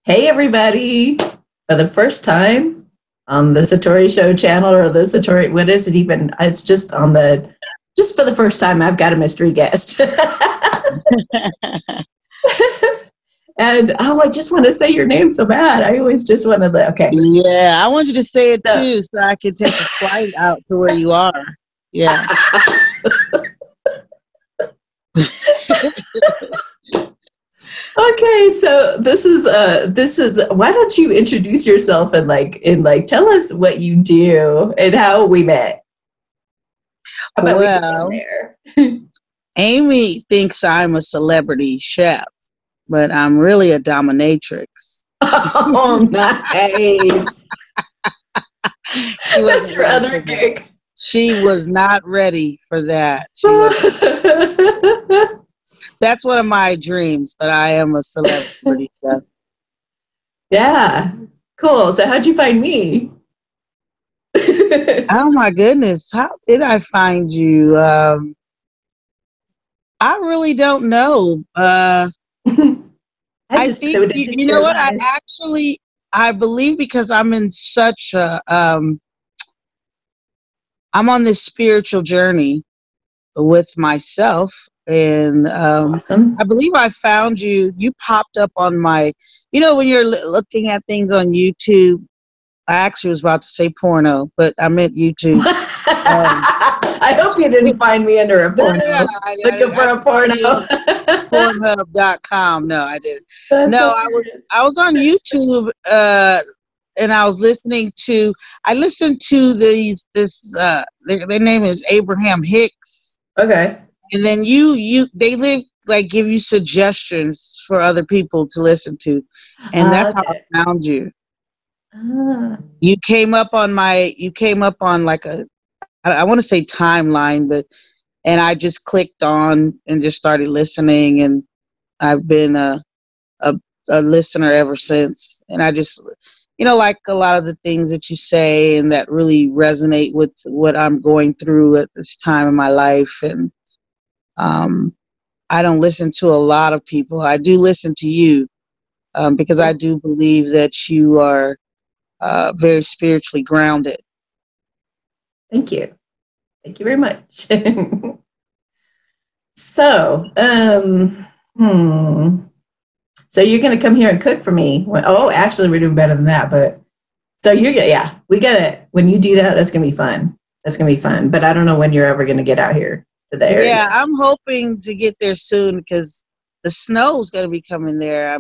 Hey, everybody. For the first time on the SATORI Show channel, or the SATORI, what is it even? It's just on the, just for the first time, I've got a mystery guest. And, I just want to say your name so bad. I always just want to, okay. Yeah, I want you to say it too, so I can take a flight out to where you are. Yeah. Okay, so this is why don't you introduce yourself and tell us what you do and how we met? How about well, we there? Amy thinks I'm a celebrity chef, but I'm really a dominatrix. Oh, nice. That's your other gig. She was not ready for that. That's one of my dreams, but I am a celebrity chef. Yeah, cool. So how'd you find me? Oh my goodness, how did I find you? I really don't know. I think you know what? I believe because I'm in such a I'm on this spiritual journey with myself. And awesome. I believe I found you. You popped up on my, when you're looking at things on YouTube. I actually was about to say porno, but I meant YouTube. I hope you didn't find me under a porno. Looking for a porno. Pornhub.com. No, I didn't. No, I was on YouTube and I was listening to. I listened to this. Their name is Abraham Hicks. Okay. And then they give you suggestions for other people to listen to. And that's how I found you. You came up on like I want to say timeline, and I just clicked on and just started listening, and I've been a listener ever since. And I just, like a lot of the things that you say and that really resonate with what I'm going through at this time in my life. And I don't listen to a lot of people. I do listen to you because I do believe that you are very spiritually grounded. Thank you. Thank you very much. So, so you're going to come here and cook for me. Actually, we're doing better than that. But so when you do that, that's going to be fun. That's going to be fun. But I don't know when you're ever going to get out here to the area. Yeah, I'm hoping to get there soon because the snow's going to be coming there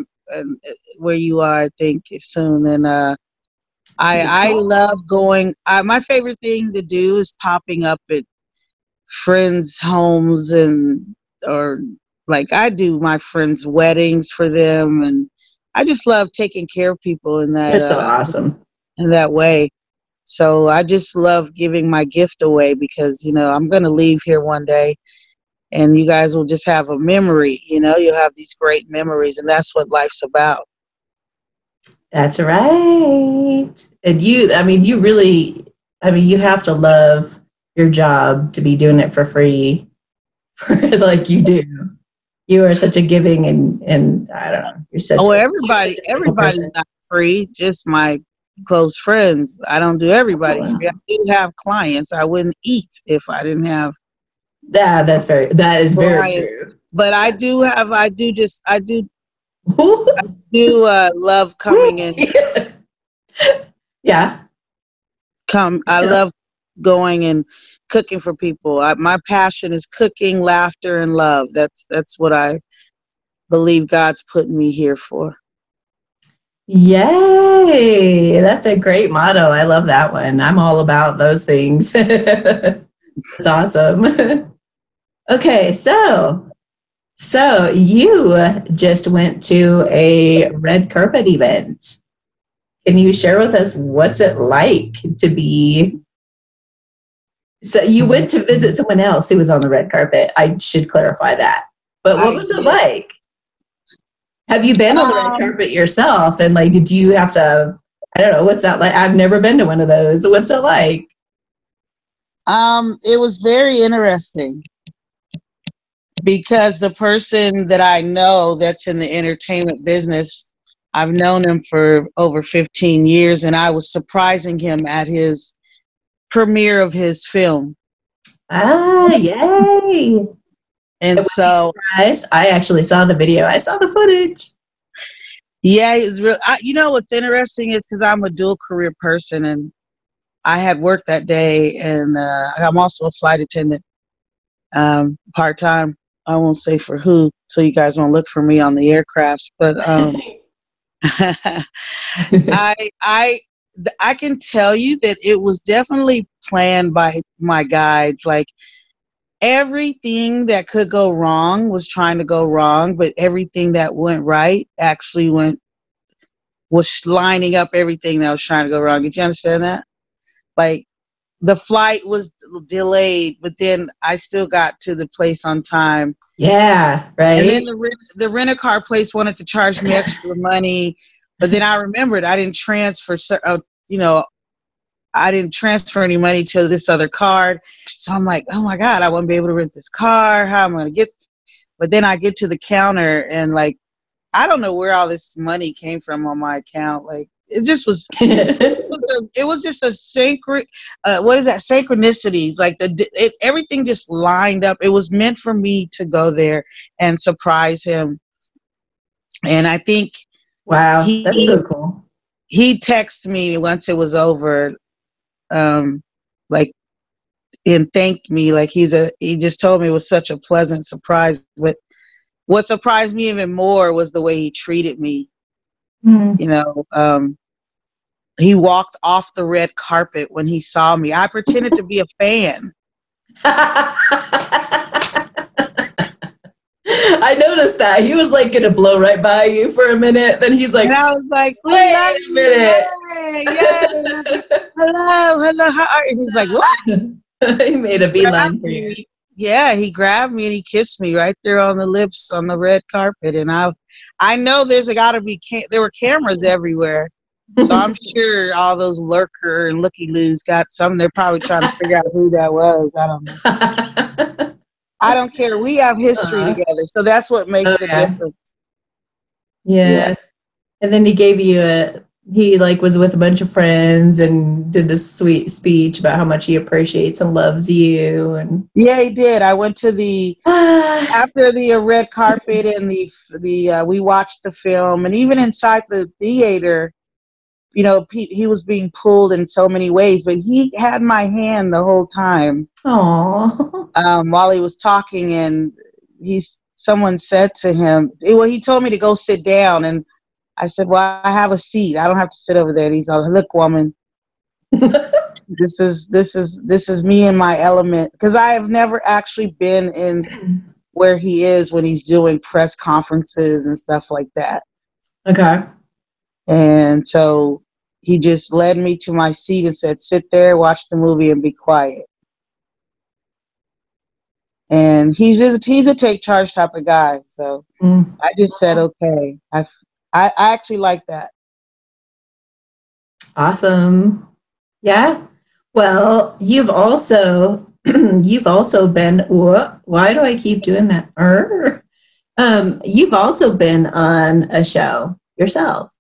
where you are, I think, soon. And I love going. My favorite thing to do is popping up at friends' homes or I do my friends' weddings for them, and I just love taking care of people in that. That's so awesome. In that way. So I just love giving my gift away because, I'm going to leave here one day and you guys will just have a memory, you'll have these great memories, and that's what life's about. That's right. And you have to love your job to be doing it for free like you do. You are such a giving and I don't know. You're such everybody's not free, just my close friends. I don't do everybody free. I do have clients. I wouldn't eat if I didn't have. That is very true. But I do love coming in. Yeah. I love going and cooking for people. My passion is cooking, laughter, and love. That's what I believe God's putting me here for. Yay! That's a great motto. I love that one. I'm all about those things. That's awesome. Okay, so you just went to a red carpet event. Can you share with us what's it like to be? So you went to visit someone else who was on the red carpet. I should clarify that. But what was it like? Have you been on the red carpet yourself? And do you have to, I don't know, what's that like? I've never been to one of those. What's it like? It was very interesting because the person that I know that's in the entertainment business I've known him for over 15 years, and I was surprising him at his premiere of his film. Ah, yay. And Was he so, surprised? I actually saw the video. I saw the footage. yeah, it's real. You know what's interesting is because I'm a dual career person, and I had work that day, and I'm also a flight attendant, part time. I won't say for who, so you guys won't look for me on the aircraft. But I can tell you that it was definitely planned by my guides. Like everything that could go wrong was trying to go wrong, but everything that went right actually was lining up everything that was trying to go wrong. Did you understand that? Like the flight was delayed, but then I still got to the place on time. Yeah, right. And then the rent-a-car place wanted to charge me extra money, but then I remembered I didn't transfer, I didn't transfer any money to this other card. So I'm like, oh my God, I won't be able to rent this car. How am I going to get? But then I get to the counter and like, I don't know where all this money came from on my account. Like it just was, it was just a sacred, what is that? Synchronicities. Like everything just lined up. It was meant for me to go there and surprise him. And I think, wow, that's so cool. He texted me once it was over, like, and thanked me. Like he just told me it was such a pleasant surprise. But what surprised me even more was the way he treated me. Mm. You know, he walked off the red carpet when he saw me. I pretended to be a fan. I noticed that. He was like gonna blow right by you for a minute. Then he's like, and I was like, wait a minute. Yeah. hello, how are you? He's like, what? He made a beeline for you. Yeah, he grabbed me and he kissed me right there on the lips on the red carpet. And I know there were cameras everywhere. So I'm sure all those lurker and looky-loos got some. They're probably trying to figure out who that was. I don't know. I don't care. We have history together. So that's what makes the difference. Yeah. And then he gave you he like was with a bunch of friends and did this sweet speech about how much he appreciates and loves you. And yeah, he did. I went to after the red carpet and we watched the film, and even inside the theater, you know, he was being pulled in so many ways, but he had my hand the whole time. Aww. While he was talking, and someone said to him, he told me to go sit down, and I said, well, I have a seat. I don't have to sit over there. And he's like, look, woman, this is me in my element. Because I have never actually been in where he is when he's doing press conferences and stuff like that. Okay. And so he just led me to my seat and said, sit there, watch the movie, and be quiet. And he's a take charge type of guy. So I just said, okay. I actually like that. Awesome. Yeah. Well, you've also been, why do I keep doing that? You've also been on a show yourself.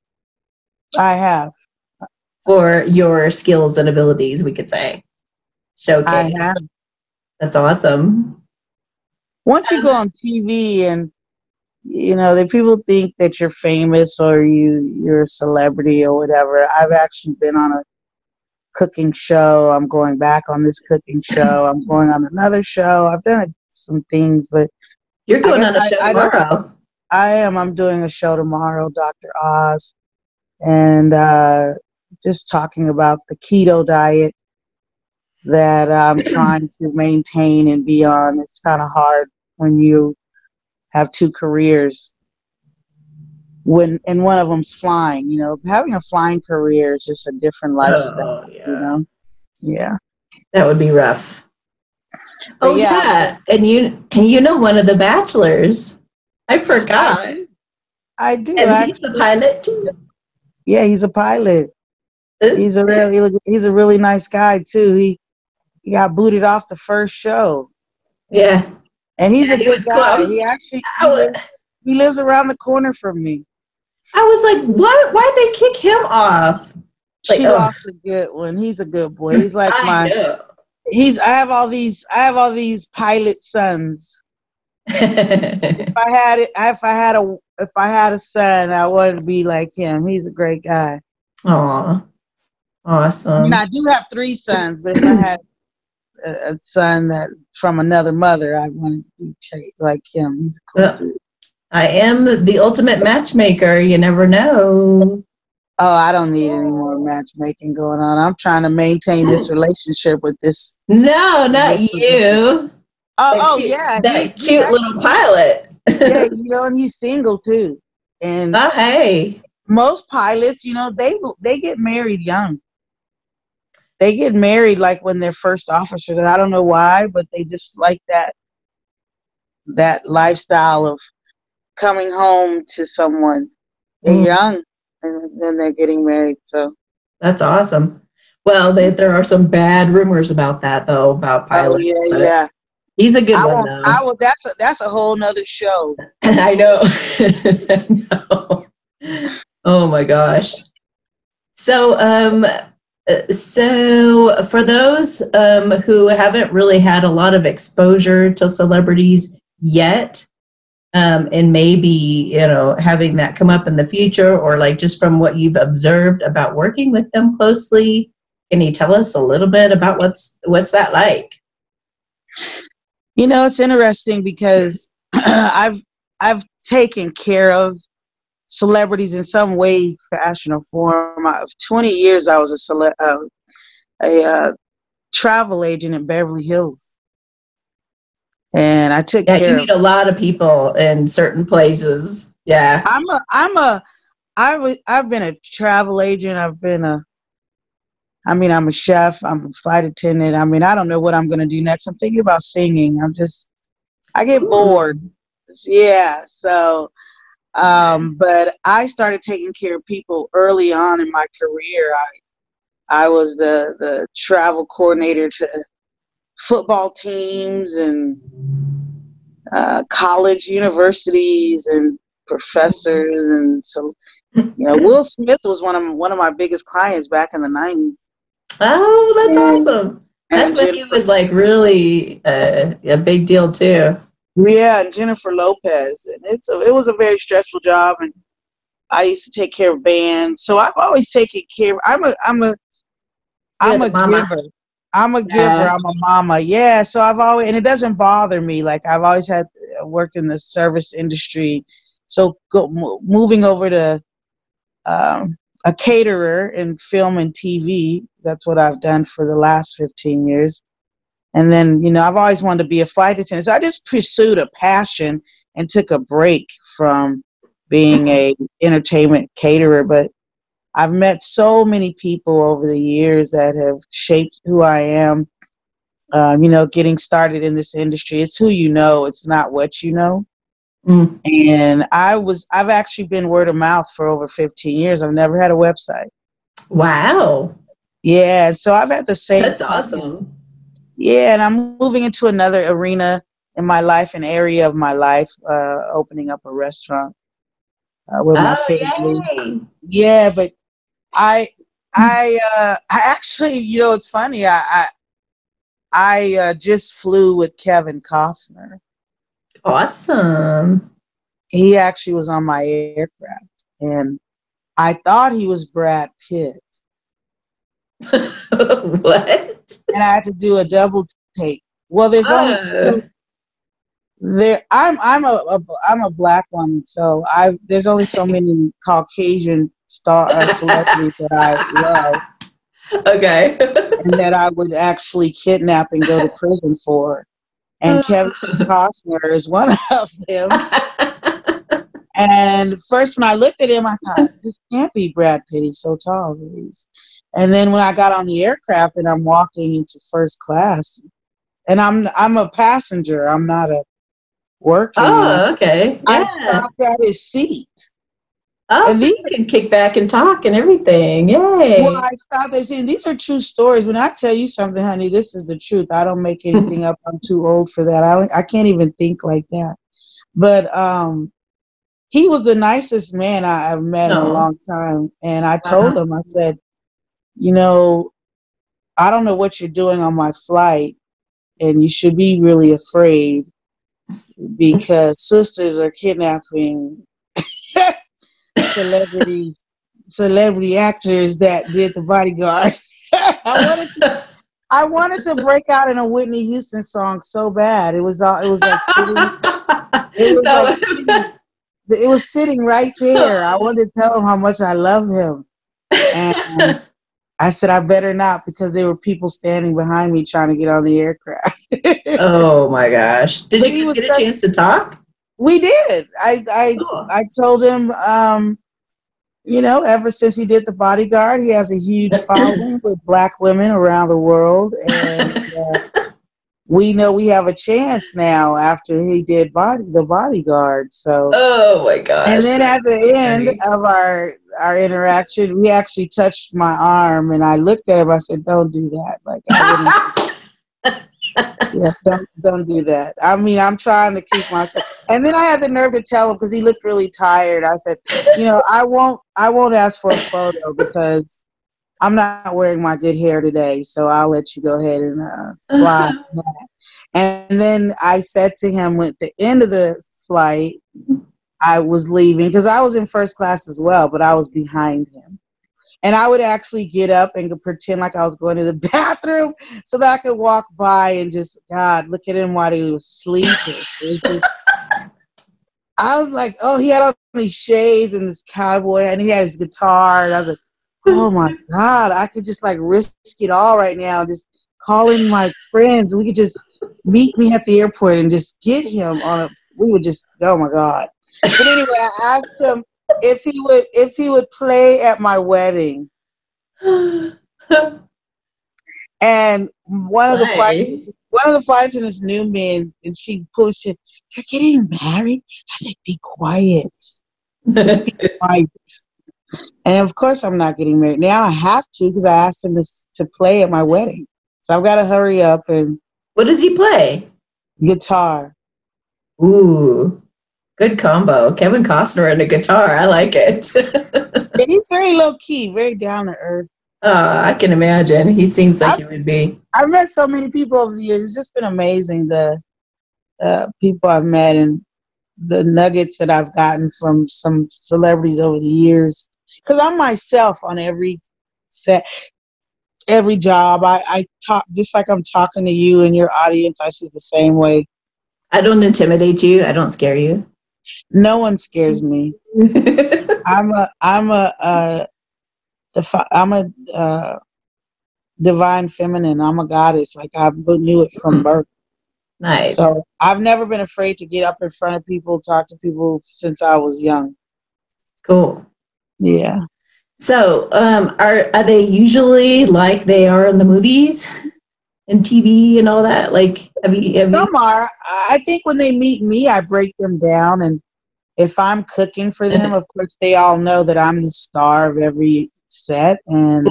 I have. For your skills and abilities, we could say. Showcase. I have. That's awesome. Once you go on TV and, you know, that people think that you're famous or you're a celebrity or whatever. I've actually been on a cooking show. I'm going back on this cooking show. I'm going on another show. I've done some things, but you're going on a show tomorrow. I am. I'm doing a show tomorrow, Dr. Oz, and just talking about the keto diet that I'm trying to maintain and be on. It's kind of hard when you have two careers and one of them's flying. You know, having a flying career is just a different lifestyle. You know, that would be rough. But and you know one of the bachelors. I forgot. I do. And he's a pilot too. Yeah, he's a pilot. He's a really nice guy too. He got booted off the first show. Yeah. And he's a good guy. He actually he lives around the corner from me. I was like, what? Why'd they kick him off? Like, She lost a good one. He's a good boy. He's like I know. I have all these pilot sons. If I had a son, I wanted to be like him. He's a great guy. Aw, awesome. I mean, I do have 3 sons, but if I had a son that from another mother, I wanted to be like him. He's a cool dude. I am the ultimate matchmaker. You never know. Oh, I don't need any more matchmaking going on. I'm trying to maintain this relationship with this. No, not you. Yeah, that cute little pilot. Yeah, and he's single too. And hey, most pilots, they get married young. They get married like when they're first officers, and I don't know why, but they just like that lifestyle of coming home to someone. They're young, and then they're getting married. So that's awesome. Well, there are some bad rumors about that, though, about pilots. Oh yeah. He's a good one, though. That's a whole nother show. I know. I know. Oh my gosh. So, for those who haven't really had a lot of exposure to celebrities yet, and maybe having that come up in the future, or like just from what you've observed about working with them closely, can you tell us a little bit about what's that like? It's interesting because I've taken care of celebrities in some way, fashion, or form. 20 years I was a travel agent in Beverly Hills, and I took care. You meet a lot of people in certain places. Yeah, I've been a travel agent. I'm a chef. I'm a flight attendant. I don't know what I'm going to do next. I'm thinking about singing. I get bored. Yeah. So, but I started taking care of people early on in my career. I was the travel coordinator to football teams and college universities and professors. And so, Will Smith was one of my biggest clients back in the 90s. Oh, that's awesome. That's when he was like really a big deal too. Yeah, and Jennifer Lopez. And it was a very stressful job, and I used to take care of bands. So I've always taken care. I'm a giver. I'm a giver. I'm a mama. Yeah. So I've always, and it doesn't bother me. Like I've always had worked in the service industry. So moving over to a caterer in film and TV. That's what I've done for the last 15 years. And then, I've always wanted to be a flight attendant. So I just pursued a passion and took a break from being a entertainment caterer. But I've met so many people over the years that have shaped who I am. Getting started in this industry, it's who you know, it's not what you know. And I've actually been word of mouth for over 15 years. I've never had a website. Wow. Yeah. So I've had the same. That's awesome. Yeah. And I'm moving into another arena in my life, an area of my life, opening up a restaurant with my family. Yeah. But I actually, it's funny. I just flew with Kevin Costner. Awesome. He actually was on my aircraft, and I thought he was Brad Pitt. What? And I had to do a double take. Well, there's only there. I'm a black woman, so there's only so many Caucasian celebrities that I love. Okay. And that I would actually kidnap and go to prison for. And Kevin Costner is one of them. And first, when I looked at him, I thought, this can't be Brad Pitt. He's so tall. And then when I got on the aircraft and I'm walking into first class, and I'm a passenger, I'm not a worker. Oh, okay. Yeah. I stopped at his seat. Oh, and so you can kick back and talk and everything. Yay. Well, I stopped there saying, these are true stories. When I tell you something, honey, this is the truth. I don't make anything up. I'm too old for that. I can't even think like that. But he was the nicest man I've met in a No. long time. And I told him, I said, you know, I don't know what you're doing on my flight, and you should be really afraid because sisters are kidnapping celebrity actors that did The Bodyguard. I wanted to break out in a Whitney Houston song so bad. It was like sitting right there. I wanted to tell him how much I love him. And I said, I better not, because there were people standing behind me trying to get on the aircraft. Oh my gosh. Did you guys get a chance to talk? We did. I told him, you know, ever since he did The Bodyguard, he has a huge following with Black women around the world. And we know we have a chance now after he did The Bodyguard. So, oh my gosh. And then at the end of our interaction, he actually touched my arm, and I looked at him. I said, "Don't do that. Like, I wouldn't." Yeah, don't do that. I mean, I'm trying to keep myself. And then I had the nerve to tell him, because he looked really tired. I said, you know, I won't ask for a photo because I'm not wearing my good hair today, so I'll let you go ahead and slide. And then I said to him at the end of the flight, I was leaving, because I was in first class as well, but I was behind him. And I would actually get up and pretend like I was going to the bathroom so that I could walk by and just, God, look at him while he was sleeping. I was like, oh, he had all these shades and this cowboy, and he had his guitar. And I was like, oh my God, I could just like risk it all right now. Just call in my friends. We could just meet me at the airport and just get him we would just, oh my God. But anyway, I asked him if he would play at my wedding. And one of the flight attendants knew me, and she said, "You're getting married?" I said, "Be quiet. Just be quiet." And of course I'm not getting married. Now I have to, because I asked him to play at my wedding. So I've got to hurry up. And what does he play? Guitar. Ooh. Good combo. Kevin Costner and a guitar. I like it. Yeah, he's very low key, very down to earth. I can imagine. He seems like he would be. I've met so many people over the years. It's just been amazing, the people I've met and the nuggets that I've gotten from some celebrities over the years. Because I'm myself on every set, every job. I talk just like I'm talking to you and your audience. I see the same way. I don't intimidate you. I don't scare you. No one scares me. I'm a divine feminine. I'm a goddess. Like, I knew it from birth. Nice. So I've never been afraid to get up in front of people, talk to people since I was young. Cool. Yeah. So are they usually like they are in the movies and TV and all that? Like, Some are. I think when they meet me, I break them down, and if I'm cooking for them, of course, they all know that I'm the star of every set. And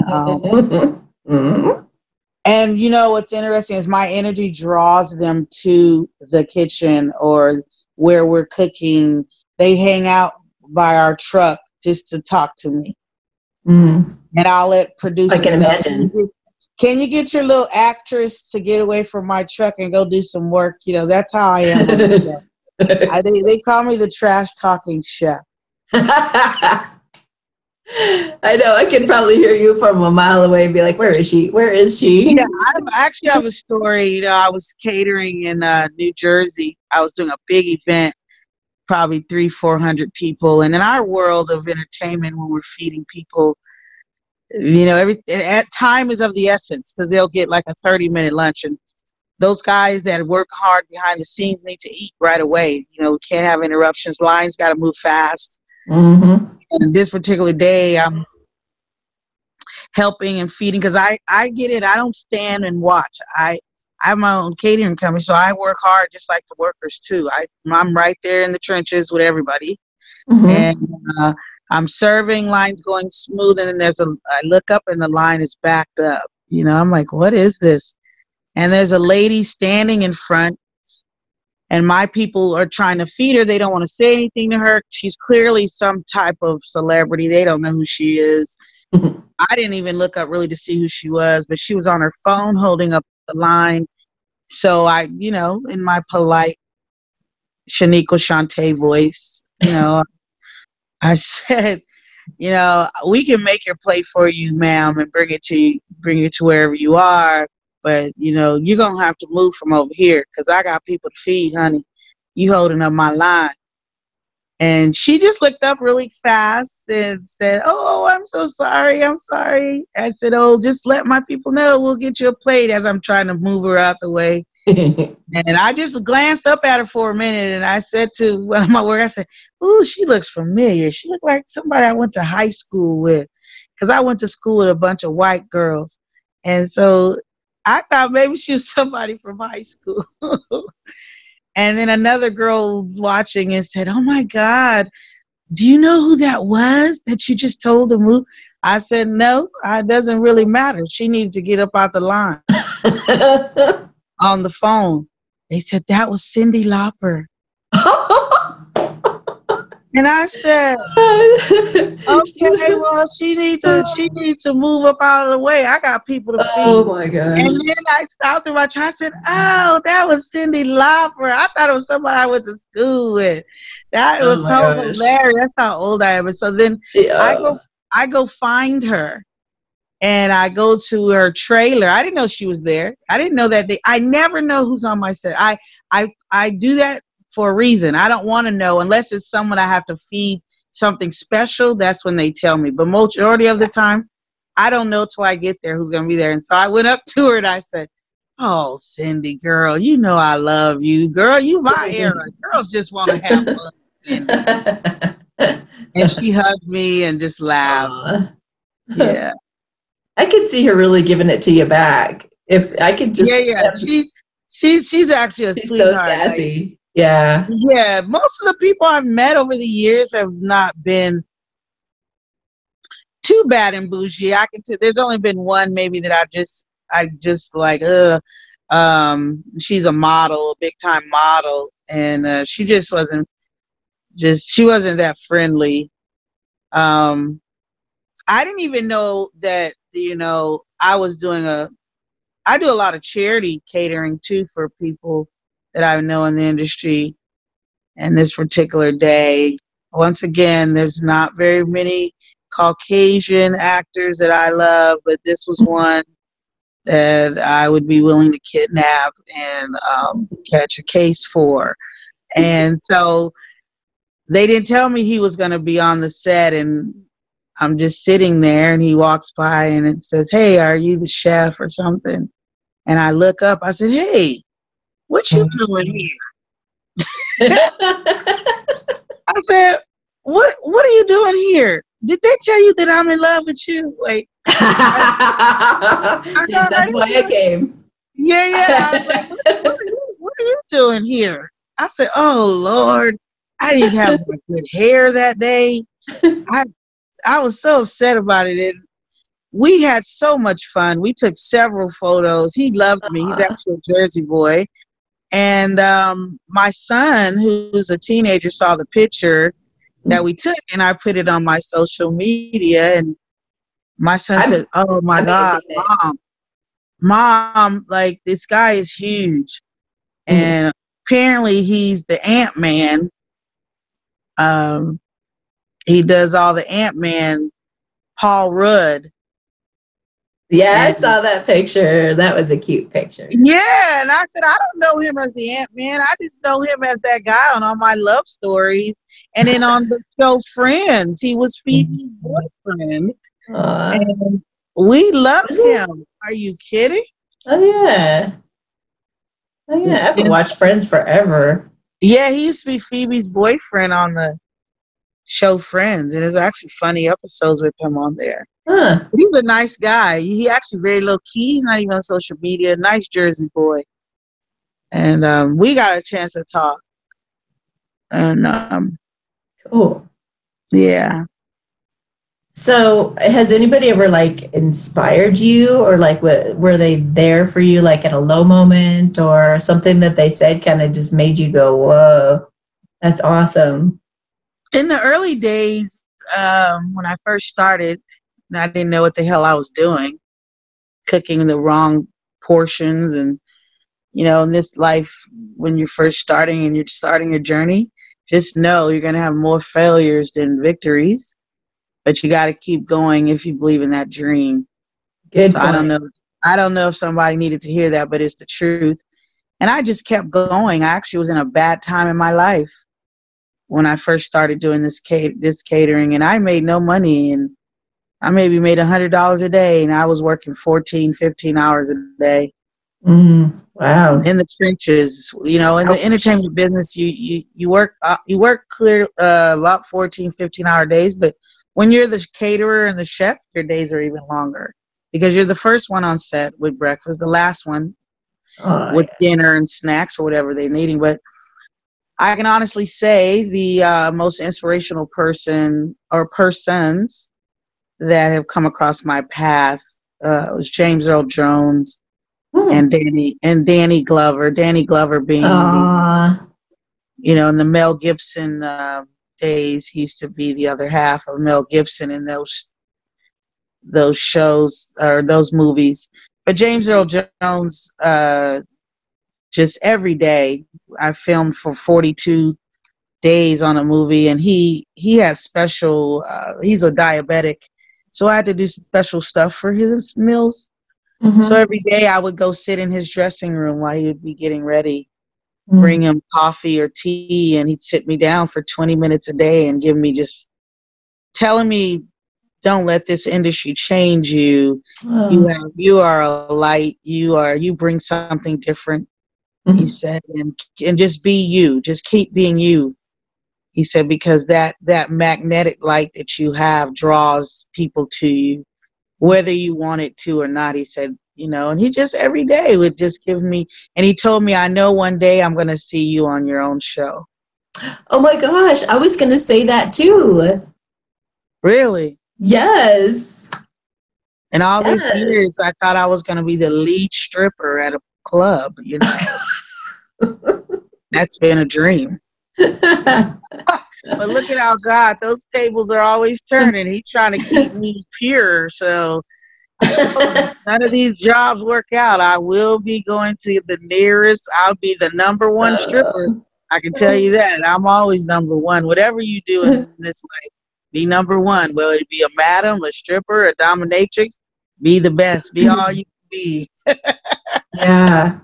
and you know what's interesting is my energy draws them to the kitchen or where we're cooking. They hang out by our truck just to talk to me. And I'll let producers. I can imagine. Can you get your little actress to get away from my truck and go do some work? You know, that's how I am. They call me the trash talking chef. I know. I can probably hear you from a mile away and be like, where is she? Where is she? Yeah, I actually have a story. You know, I was catering in New Jersey. I was doing a big event, probably 300-400 people. And in our world of entertainment, when we're feeding people, you know, time is of the essence, because they'll get like a 30-minute lunch. And those guys that work hard behind the scenes need to eat right away. You know, we can't have interruptions. Lines got to move fast. And this particular day, I'm helping and feeding, because I get it. I don't stand and watch. I have my own catering company, so I work hard just like the workers too. I'm right there in the trenches with everybody. And I'm serving, lines going smooth, and then I look up and the line is backed up. You know, I'm like, what is this? And there's a lady standing in front, and my people are trying to feed her. They don't want to say anything to her. She's clearly some type of celebrity. They don't know who she is. I didn't even look up really to see who she was, but she was on her phone holding up the line. So I, in my polite Shaniqua Shante voice, I said, we can make your plate for you, ma'am, and bring it to wherever you are. But, you're going to have to move from over here because I got people to feed, honey. You holding up my line. And she just looked up really fast and said, oh, I'm so sorry. I'm sorry. I said, oh, just let my people know. We'll get you a plate, as I'm trying to move her out the way. And I just glanced up at her for a minute, and I said to one of my workers, I said, ooh, she looks familiar. She looked like somebody I went to high school with, because I went to school with a bunch of white girls. And so I thought maybe she was somebody from high school. And then another girl was watching and said, oh, my God, do you know who that was that you just told to move? I said, no, it doesn't really matter. She needed to get up out the line. On the phone. They said, that was Cyndi Lauper. And I said, okay, well, she needs to move up out of the way. I got people to feed. Oh my gosh. And then I stopped in my try. I said, oh, that was Cyndi Lauper. I thought it was somebody I went to school with. That was so hilarious. That's how old I am. And so then I go find her. And I go to her trailer. I didn't know she was there. I didn't know that I never know who's on my set. I do that for a reason. I don't want to know unless it's someone I have to feed something special. That's when they tell me. But majority of the time, I don't know till I get there who's going to be there. And so I went up to her and I said, oh, Cyndi, girl, you know I love you. Girl, you my era. Girls just want to have fun, Cyndi. And she hugged me and just laughed. Yeah. I could see her really giving it to you back. If I could just she's actually a sweetheart. So sassy. Yeah. Yeah. Most of the people I've met over the years have not been too bad and bougie. There's only been one maybe that I just like, she's a model, a big time model, and she just wasn't that friendly. I didn't even know that, I do a lot of charity catering too for people that I know in the industry. And this particular day, once again, there's not very many Caucasian actors that I love, but this was one that I would be willing to kidnap and catch a case for. And so they didn't tell me he was going to be on the set, and I'm just sitting there, and he walks by and it says, hey, are you the chef or something? And I look up, I said, hey, what you doing here? I said, what are you doing here? Did they tell you that I'm in love with you? Like, yes, that's why I came. Yeah. I was like, what are you doing here? I said, oh, Lord, I didn't have my good hair that day. I was so upset about it. And we had so much fun. We took several photos. He loved me. He's actually a Jersey boy. And my son, who's a teenager, saw the picture that we took, and I put it on my social media. And my son said, oh, my God, Mom, like, this guy is huge. And apparently he's the Ant-Man. He does all the Ant-Man, Paul Rudd. Yeah, I saw that picture. That was a cute picture. Yeah, and I said, I don't know him as the Ant-Man. I just know him as that guy on all my love stories. And then on the show Friends, he was Phoebe's boyfriend. And we loved him. Are you kidding? Oh, yeah. I haven't watched Friends forever. Yeah, he used to be Phoebe's boyfriend on the show Friends. And there's actually funny episodes with him on there. Huh. He's a nice guy. He actually very low key. He's not even on social media. Nice Jersey boy. And we got a chance to talk. And cool. Yeah. So, has anybody ever like inspired you, or like were they there for you like at a low moment, or something that they said kind of just made you go, "Whoa, that's awesome." In the early days, when I first started, and I didn't know what the hell I was doing, cooking the wrong portions, and in this life, when you're first starting and you're starting your journey, just know you're going to have more failures than victories, but you got to keep going if you believe in that dream. Good So point. I don't know if somebody needed to hear that, but it's the truth. And I just kept going. I actually was in a bad time in my life when I first started doing this catering, and I made no money, and I maybe made $100 a day, and I was working 14, 15 hours a day. Wow. In the trenches, in the entertainment business, you work clear about 14, 15-hour days, but when you're the caterer and the chef, your days are even longer because you're the first one on set with breakfast, the last one with dinner and snacks or whatever they're needing. But I can honestly say the most inspirational person or persons that have come across my path was James Earl Jones and Danny Glover. Danny Glover being in the Mel Gibson days, he used to be the other half of Mel Gibson in those shows or those movies. But James Earl Jones, just every day, I filmed for 42 days on a movie, and he had special. He's a diabetic, so I had to do special stuff for his meals. So every day I would go sit in his dressing room while he would be getting ready, bring him coffee or tea, and he'd sit me down for 20 minutes a day and give me just telling me, don't let this industry change you. You are a light. You bring something different. He said, and just be you. Just keep being you. He said, because that magnetic light that you have draws people to you, whether you want it to or not. He said, and he just every day would just give me, and he told me, I know one day I'm going to see you on your own show. Oh my gosh, I was going to say that too. Really? Yes. And all these years, I thought I was going to be the lead stripper at a club, That's been a dream. But look at how God, those tables are always turning. He's trying to keep me pure. So none of these jobs work out. I will be going to the nearest. I'll be the number one stripper. I can tell you that. I'm always number one. Whatever you do in this life, be number one. Whether it be a madam, a stripper, a dominatrix, be the best. Be all you can be. Yeah.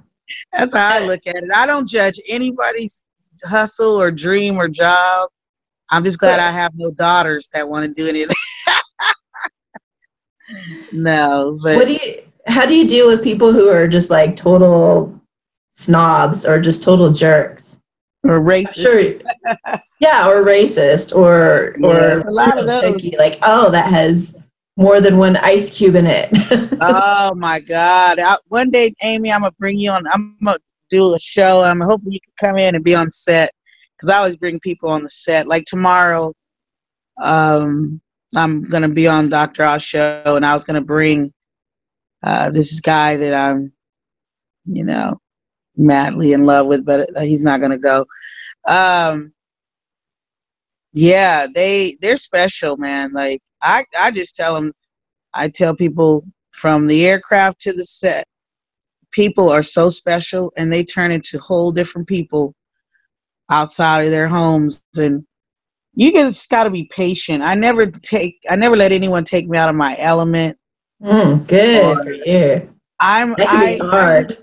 That's how I look at it. I don't judge anybody's hustle or dream or job. I'm just glad I have no daughters that want to do anything. No, but how do you deal with people who are just like total snobs or just total jerks or racist? Sure. Yeah, or racist or a lot of those. Picky, like, oh, that has more than one ice cube in it. Oh my God! One day, Amy, I'm gonna bring you on. I'm gonna do a show. I'm hoping you can come in and be on set because I always bring people on the set. Like tomorrow, I'm gonna be on Dr. Oz show, and I was gonna bring this guy that I'm, madly in love with, but he's not gonna go. Yeah, they're special, man. Like I just tell them, I tell people from the aircraft to the set, people are so special, and they turn into whole different people outside of their homes, and you just got to be patient. I never let anyone take me out of my element. Good for you. That can be hard.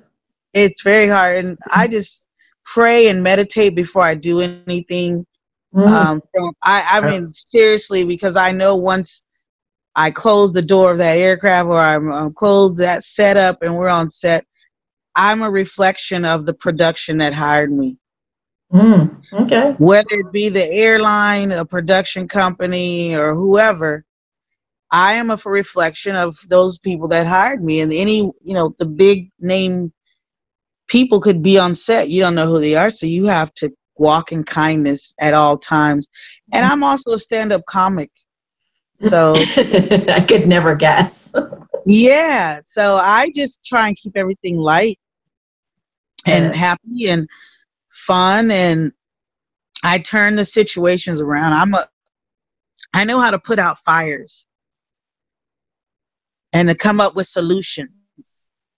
It's very hard, and I just pray and meditate before I do anything. I mean, seriously, because I know once I close the door of that aircraft or I'm close that setup and we're on set, I'm a reflection of the production that hired me. Okay. Whether it be the airline, a production company, or whoever, I am a reflection of those people that hired me. And the big name people could be on set. You don't know who they are, so you have to walk in kindness at all times. And I'm also a stand-up comic. So I could never guess. yeah. So I just try and keep everything light and happy and fun, and I turn the situations around. I know how to put out fires and to come up with solutions.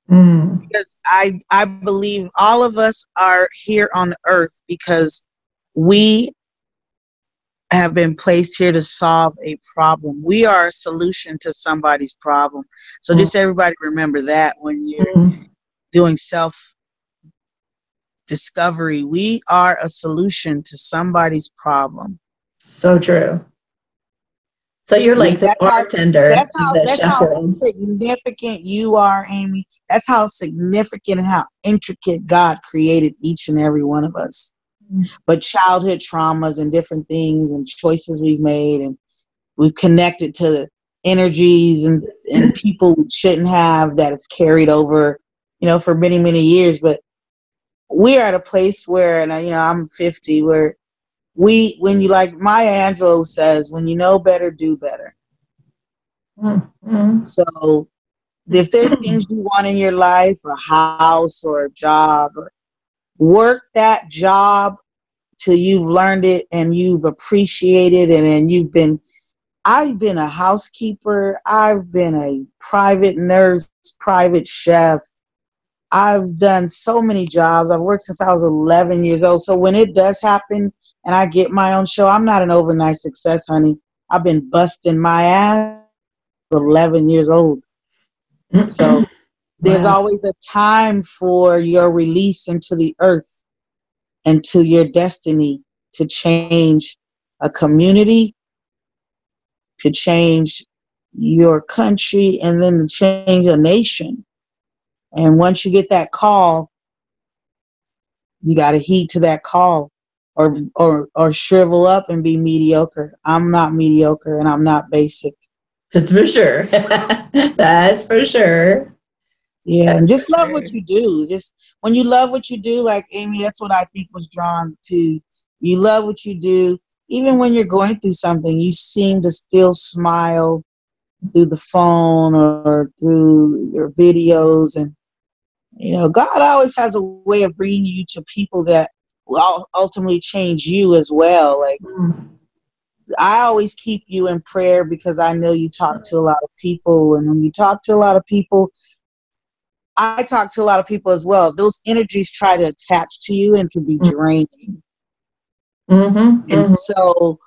Because I believe all of us are here on earth because we have been placed here to solve a problem. We are a solution to somebody's problem. So just everybody remember that when you're doing self-discovery. We are a solution to somebody's problem. So true. So you're like the bartender. That's how significant you are, Amy. That's how significant and how intricate God created each and every one of us. But childhood traumas and different things and choices we've made, and we've connected to energies and people we shouldn't have that have carried over, for many, many years. But we are at a place where, and I'm 50, where when you, like Maya Angelou says, when you know better, do better. So if there's things you want in your life, a house or a job, work that job till you've learned it and you've appreciated it, and I've been a housekeeper, I've been a private nurse, private chef. I've done so many jobs. I've worked since I was 11 years old. So when it does happen and I get my own show, I'm not an overnight success, honey. I've been busting my ass 11 years old. So there's always a time for your release into the earth and to your destiny to change a community, to change your country, and then to change a nation. And once you get that call, you got to heed to that call, or shrivel up and be mediocre. I'm not mediocre, and I'm not basic. That's for sure. That's for sure. Yeah, that's, and just love what you do. Just when you love what you do, like Amy, that's what I think was drawn to. You love what you do. Even when you're going through something, you seem to still smile through the phone or through your videos. And, God always has a way of bringing you to people that will ultimately change you as well. Like, I always keep you in prayer because I know you talk to a lot of people. And when you talk to a lot of people, I talk to a lot of people as well. Those energies try to attach to you and can be draining. And so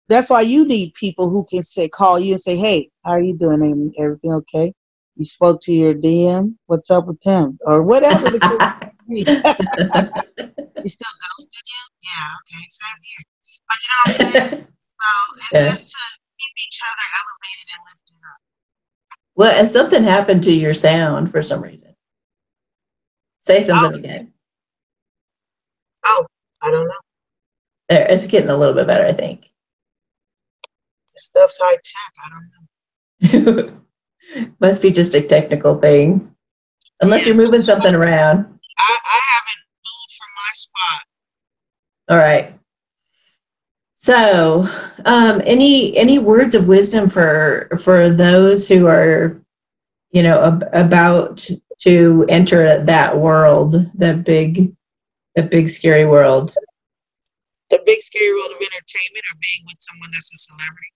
that's why you need people who can call you and say, hey, how are you doing, Amy? Everything okay? You spoke to your DM? What's up with him? Or whatever the case may be. You still ghosted you? Yeah, okay, same here. But you know what I'm saying? So it's just to keep each other elevated and lifted up. Well, and something happened to your sound for some reason. Say something again. Oh, I don't know. There, it's getting a little bit better, I think. This stuff's high tech. I don't know. Must be just a technical thing. Unless you're moving something around. I haven't moved from my spot. All right. So, any words of wisdom for those who are, about to enter that world, the big scary world? The big scary world of entertainment, or being with someone that's a celebrity?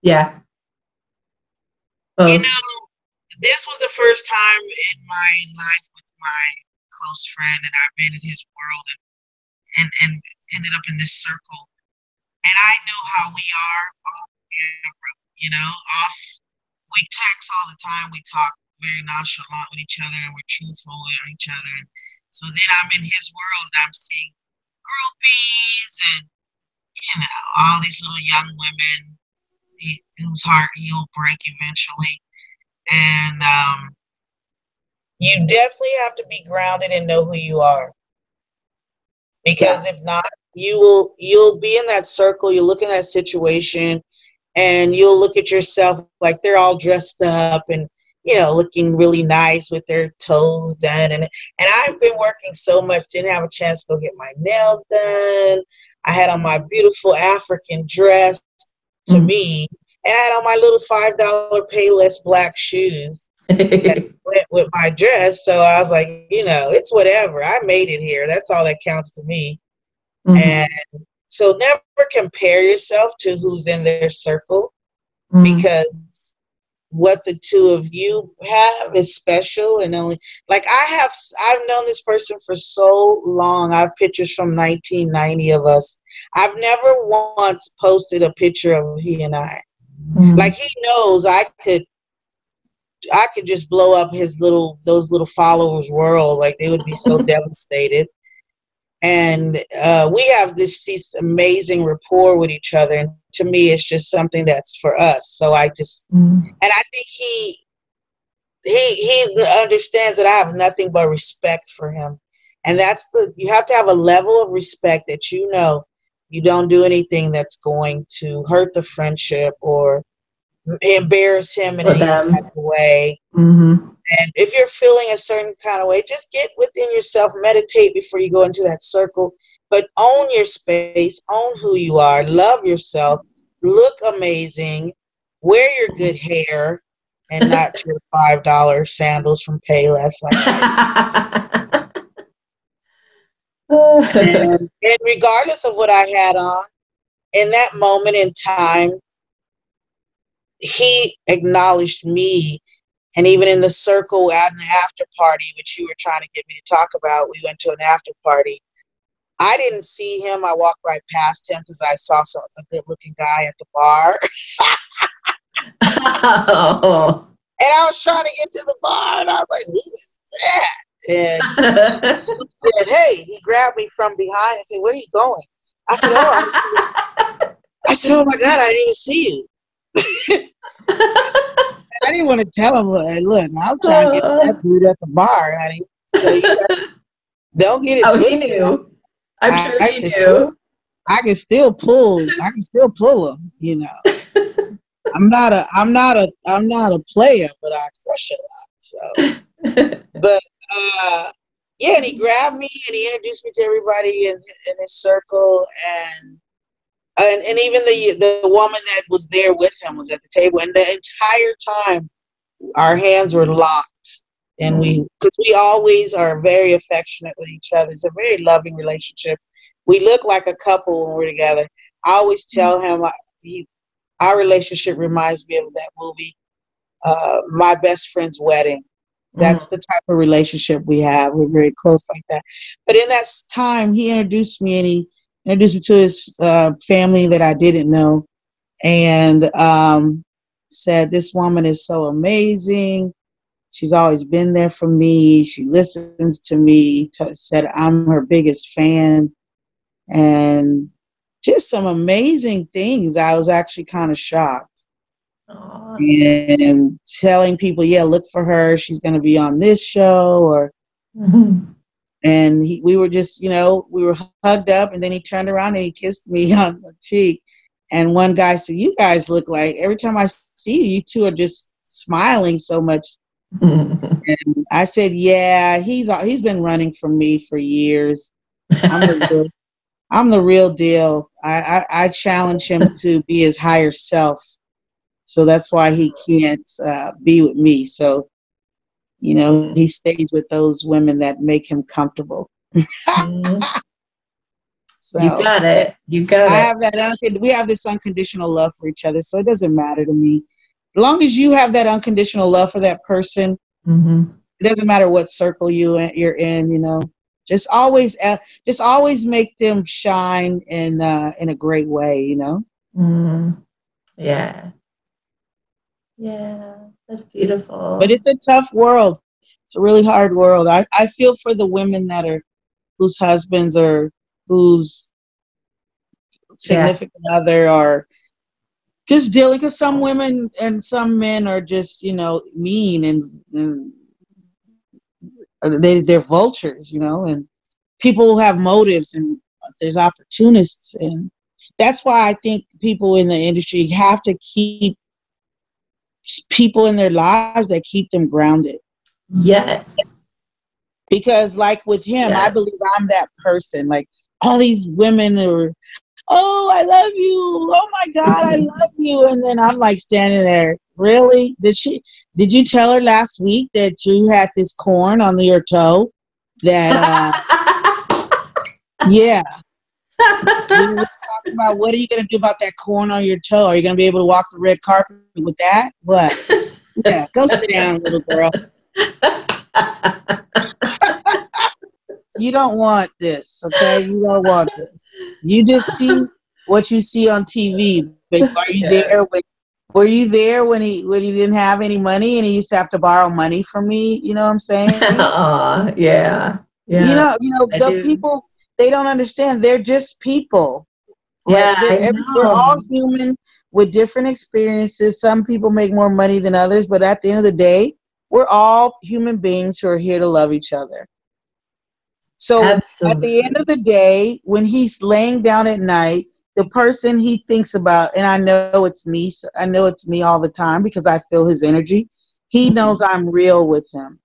Yeah. Both. This was the first time in my life with my close friend, and I've been in his world and ended up in this circle. And I know how we are off camera, off. We text all the time. We talk very nonchalant with each other, and we're truthful with each other. And so then I'm in his world, and I'm seeing groupies and, all these little young women whose heart he'll break eventually. And you definitely have to be grounded and know who you are. Because if not, you'll be in that circle, you'll look in that situation, and you'll look at yourself like they're all dressed up and, looking really nice with their toes done. And I've been working so much, didn't have a chance to go get my nails done. I had on my beautiful African dress to me. And I had on my little $5 Payless black shoes that went with my dress. So I was like, you know, it's whatever. I made it here. That's all that counts to me. And so never compare yourself to who's in their circle, because what the two of you have is special. And only, like, I've known this person for so long. I have pictures from 1990 of us. I've never once posted a picture of he and I. Like, he knows I could just blow up those little followers' world. Like, they would be so devastated. And we have this amazing rapport with each other. And to me, it's just something that's for us. So I just, and I think he understands that I have nothing but respect for him. And you have to have a level of respect that, you know, you don't do anything that's going to hurt the friendship or embarrass him in any type of way. And if you're feeling a certain kind of way, just get within yourself, meditate before you go into that circle, but own your space, own who you are, love yourself, look amazing, wear your good hair, and not your $5 sandals from Payless like that. And regardless of what I had on, in that moment in time, he acknowledged me. And even in the circle at an after party, which you were trying to get me to talk about, we went to an after party. I didn't see him. I walked right past him because I saw a good-looking guy at the bar. And I was trying to get to the bar, and I was like, who is that? And he said, hey, he grabbed me from behind and said, where are you going? I said, oh my God, I didn't even see you. I didn't want to tell him, look, I'm trying to get that dude at the bar, honey. So don't get it twisted. He knew. I'm sure he knew. I can still pull him, you know. I'm not a player, but I crush a lot. So, but yeah, and he grabbed me and he introduced me to everybody in his circle, and even the woman that was there with him was at the table, and the entire time our hands were locked, and because we always are very affectionate with each other. It's a very loving relationship. We look like a couple when we're together. I always tell him our relationship reminds me of that movie, My Best Friend's Wedding. That's the type of relationship we have. We're very close like that. But in that time, he introduced me, and he introduced me to his family that I didn't know, and said, this woman is so amazing. She's always been there for me. She listens to me. Said I'm her biggest fan, and just some amazing things. I was actually kind of shocked. Aww. And telling people, yeah, look for her. She's going to be on this show, or and we were just, we were hugged up, and then he turned around and he kissed me on the cheek. And one guy said, you guys look like, every time I see you, you two are just smiling so much. And I said, yeah, he's been running from me for years. I'm the real deal. I challenge him to be his higher self. So that's why he can't be with me. So, he stays with those women that make him comfortable. So you got it. We have this unconditional love for each other. So it doesn't matter to me. As long as you have that unconditional love for that person, it doesn't matter what circle you're in, just always make them shine in a great way, Yeah. Yeah, that's beautiful. But it's a tough world. It's a really hard world. I feel for the women whose husbands or whose significant other are just dealing, because some women and some men are just, mean and they're vultures, and people have motives, and there's opportunists. And that's why I think people in the industry have to keep people in their lives that keep them grounded. Yes. Because like with him, I believe I'm that person. Like all these women are, oh, I love you. Oh my God, I love you. And then I'm like standing there. Really? Did you tell her last week that you had this corn on your toe? That yeah. We were talking about what are you gonna do about that corn on your toe? Are you gonna be able to walk the red carpet with that? What? Yeah, go sit down, little girl. You don't want this, okay? You don't want this. You just see what you see on TV. But are you there when? Were you there when he didn't have any money and he used to have to borrow money from me? You know what I'm saying? Aw, yeah. You Yeah. know, the people, they don't understand. They're just people. Yeah, Like I we're all know. human with different experiences. Some people make more money than others, but at the end of the day, we're all human beings who are here to love each other. So at the end Absolutely. of the day, when he's laying down at night, the person he thinks about, and I know it's me, so I know it's me all the time because I feel his energy. He knows I'm real with him.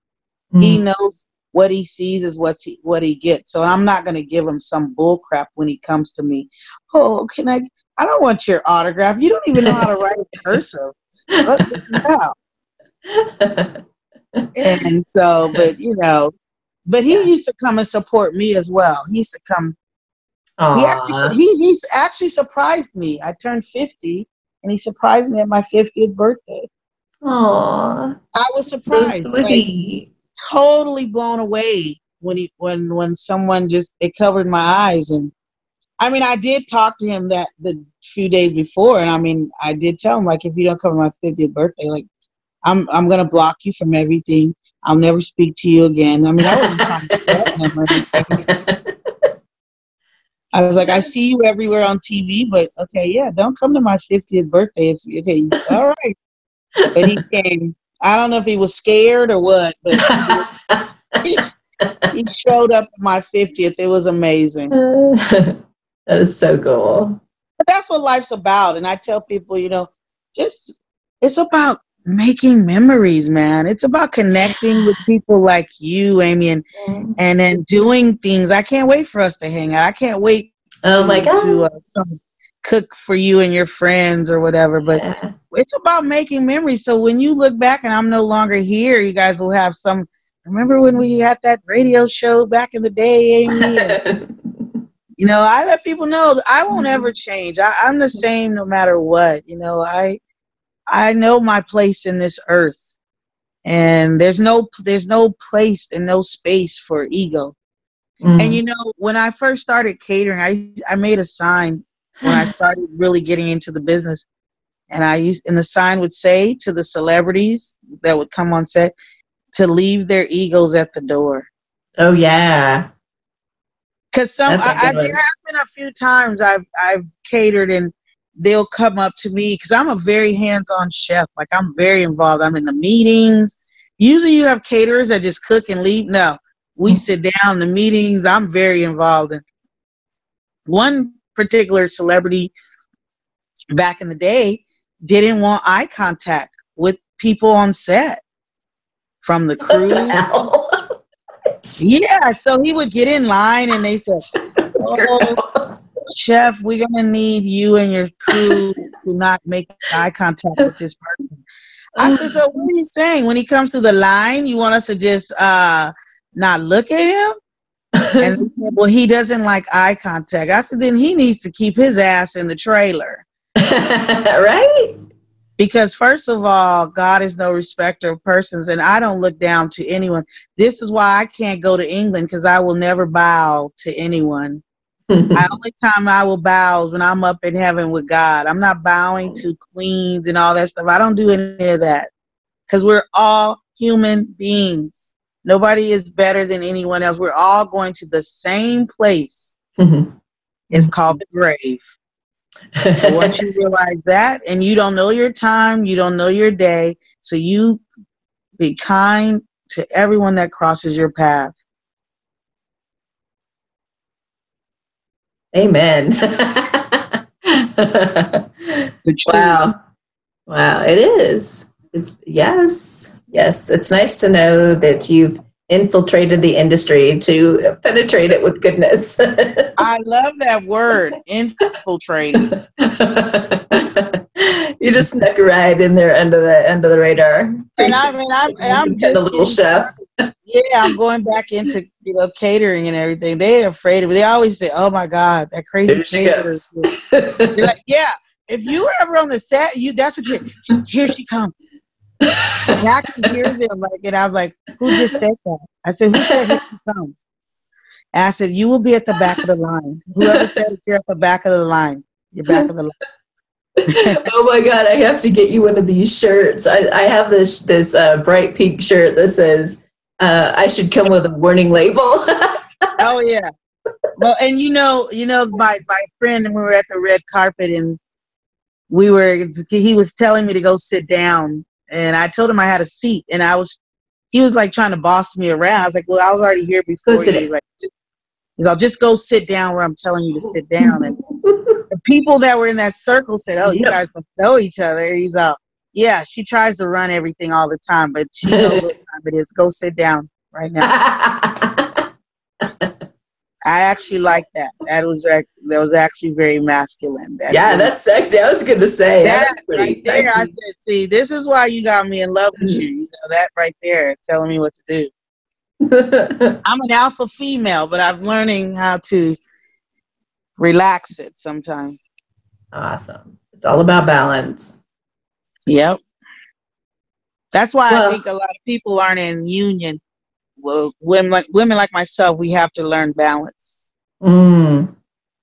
He Mm. knows what he sees is what he gets. So I'm not going to give him some bull crap when he comes to me. Oh, I don't want your autograph. You don't even know how to write in cursive. No. And so, but he Yeah. used to come and support me as well. He used to come. Aw. He's actually surprised me. I turned 50, and he surprised me at my 50th birthday. Aw. I was So surprised, like sweet. totally blown away when someone just it covered my eyes. And I mean, I did talk to him that the few days before, and I mean, I did tell him like, if you don't cover my 50th birthday, like I'm gonna block you from everything. I'll never speak to you again. I mean, I wasn't trying to threaten him or anything. I was like, I see you everywhere on TV, but okay, yeah, don't come to my 50th birthday. Okay, all right. But he came. I don't know if he was scared or what, but he showed up at my 50th. It was amazing. That is so cool. But that's what life's about. And I tell people, just it's about making memories, man. It's about connecting with people like you, Amy, and then doing things. I can't wait for us to hang out. I can't wait Oh my to God. come cook for you and your friends or whatever. But Yeah. it's about making memories. So when you look back and I'm no longer here, you guys will have some. Remember when we had that radio show back in the day, Amy? And I let people know that I won't ever change. I'm the same no matter what. I know my place in this earth, and there's no place and no space for ego. And when I first started catering, I made a sign when I started really getting into the business, and the sign would say to the celebrities that would come on set to leave their egos at the door. Oh yeah. Because there have been a few times I've catered and they'll come up to me because I'm a very hands-on chef. Like I'm very involved. I'm in the meetings. Usually you have caterers that just cook and leave. No, we sit down in the meetings. I'm very involved. And one particular celebrity back in the day didn't want eye contact with people on set from the crew. What the hell? Yeah, so he would get in line and they said, "Oh, chef, we're going to need you and your crew to not make eye contact with this person." I said, "So what are you saying? When he comes through the line, you want us to just not look at him?" And they said, "Well, he doesn't like eye contact." I said, "Then he needs to keep his ass in the trailer." Right? Because first of all, God is no respecter of persons, and I don't look down to anyone. This is why I can't go to England, because I will never bow to anyone. The only time I will bow is when I'm up in heaven with God. I'm not bowing to queens and all that stuff. I don't do any of that, because we're all human beings. Nobody is better than anyone else. We're all going to the same place. It's called the grave. So once you realize that, and you don't know your time, you don't know your day, so you be kind to everyone that crosses your path. Amen. Wow. Wow, it is. It's yes. It's nice to know that you've infiltrated the industry to penetrate it with goodness. I love that word, infiltrating. You just snuck right in there under the radar. And I'm just the little chef. Yeah, I'm going back into catering and everything. They're afraid of it. They always say, "Oh my God, that crazy caterer." You're like, yeah. If you were ever on the set, that's what here she comes. And I can hear them and I'm like, "Who just said that?" I said, "Who said here she comes?" And I said, "You will be at the back of the line. Whoever said it, you're at the back of the line. You're back of the line." Oh my God, I have to get you one of these shirts. I have this bright pink shirt that says I should come with a warning label. Oh yeah. Well, and my friend, and we were at the red carpet, and he was telling me to go sit down, and I told him I had a seat, and he was like trying to boss me around. I was like, well, I was already here before you. He's like, I'll just go sit down where I'm telling you to sit down. And the people that were in that circle said, "Oh, you guys must know each other." He's all, "Yeah, she tries to run everything all the time, but she knows what time it is. Go sit down right now." I actually like that. That was actually very masculine. That's sexy. I was going to say that's pretty right there. Sexy. I said, "See, this is why you got me in love with you. That right there, telling me what to do." I'm an alpha female, but I'm learning how to relax it sometimes. Awesome. It's all about balance. Yep. That's why I think a lot of people aren't in union. Well, women like myself, we have to learn balance.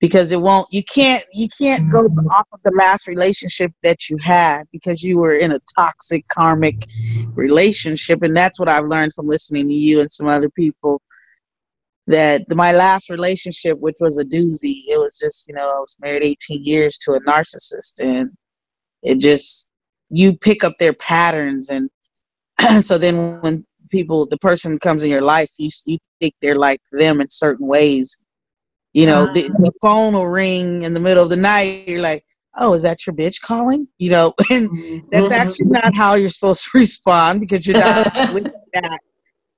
Because you can't go off of the last relationship that you had because you were in a toxic karmic relationship. And that's what I've learned from listening to you and some other people, that my last relationship, which was a doozy, it was just, I was married 18 years to a narcissist, and it just, you pick up their patterns. And so then when the person comes in your life, you think they're like them in certain ways. The phone will ring in the middle of the night. You're like, "Oh, is that your bitch calling?" And that's actually not how you're supposed to respond, because you're not with that.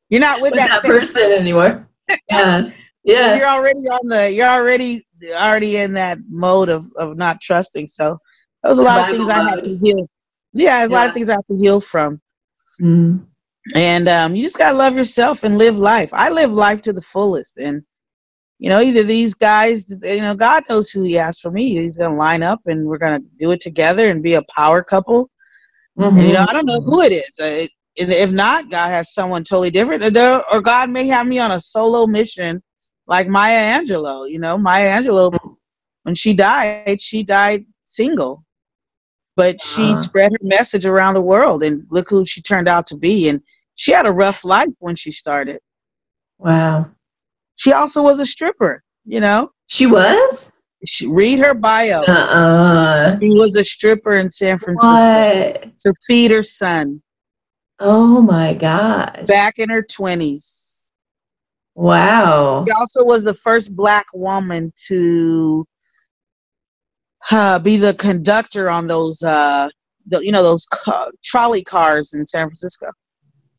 You're not with that person anymore. Yeah. So you're already in that mode of not trusting. So there was a lot of things I had to heal. Yeah, there's a lot of things I have to heal from. And you just gotta love yourself and live life. I live life to the fullest, and either these guys, God knows who He has for me. He's gonna line up, and we're gonna do it together and be a power couple. And I don't know who it is. If not, God has someone totally different, or God may have me on a solo mission, like Maya Angelou. Maya Angelou, when she died single, but she spread her message around the world, and look who she turned out to be. And she had a rough life when she started. Wow. She also was a stripper. She was? Read her bio. She was a stripper in San Francisco to feed her son. Oh my God. Back in her 20s. Wow. She also was the first Black woman to be the conductor on those those trolley cars in San Francisco.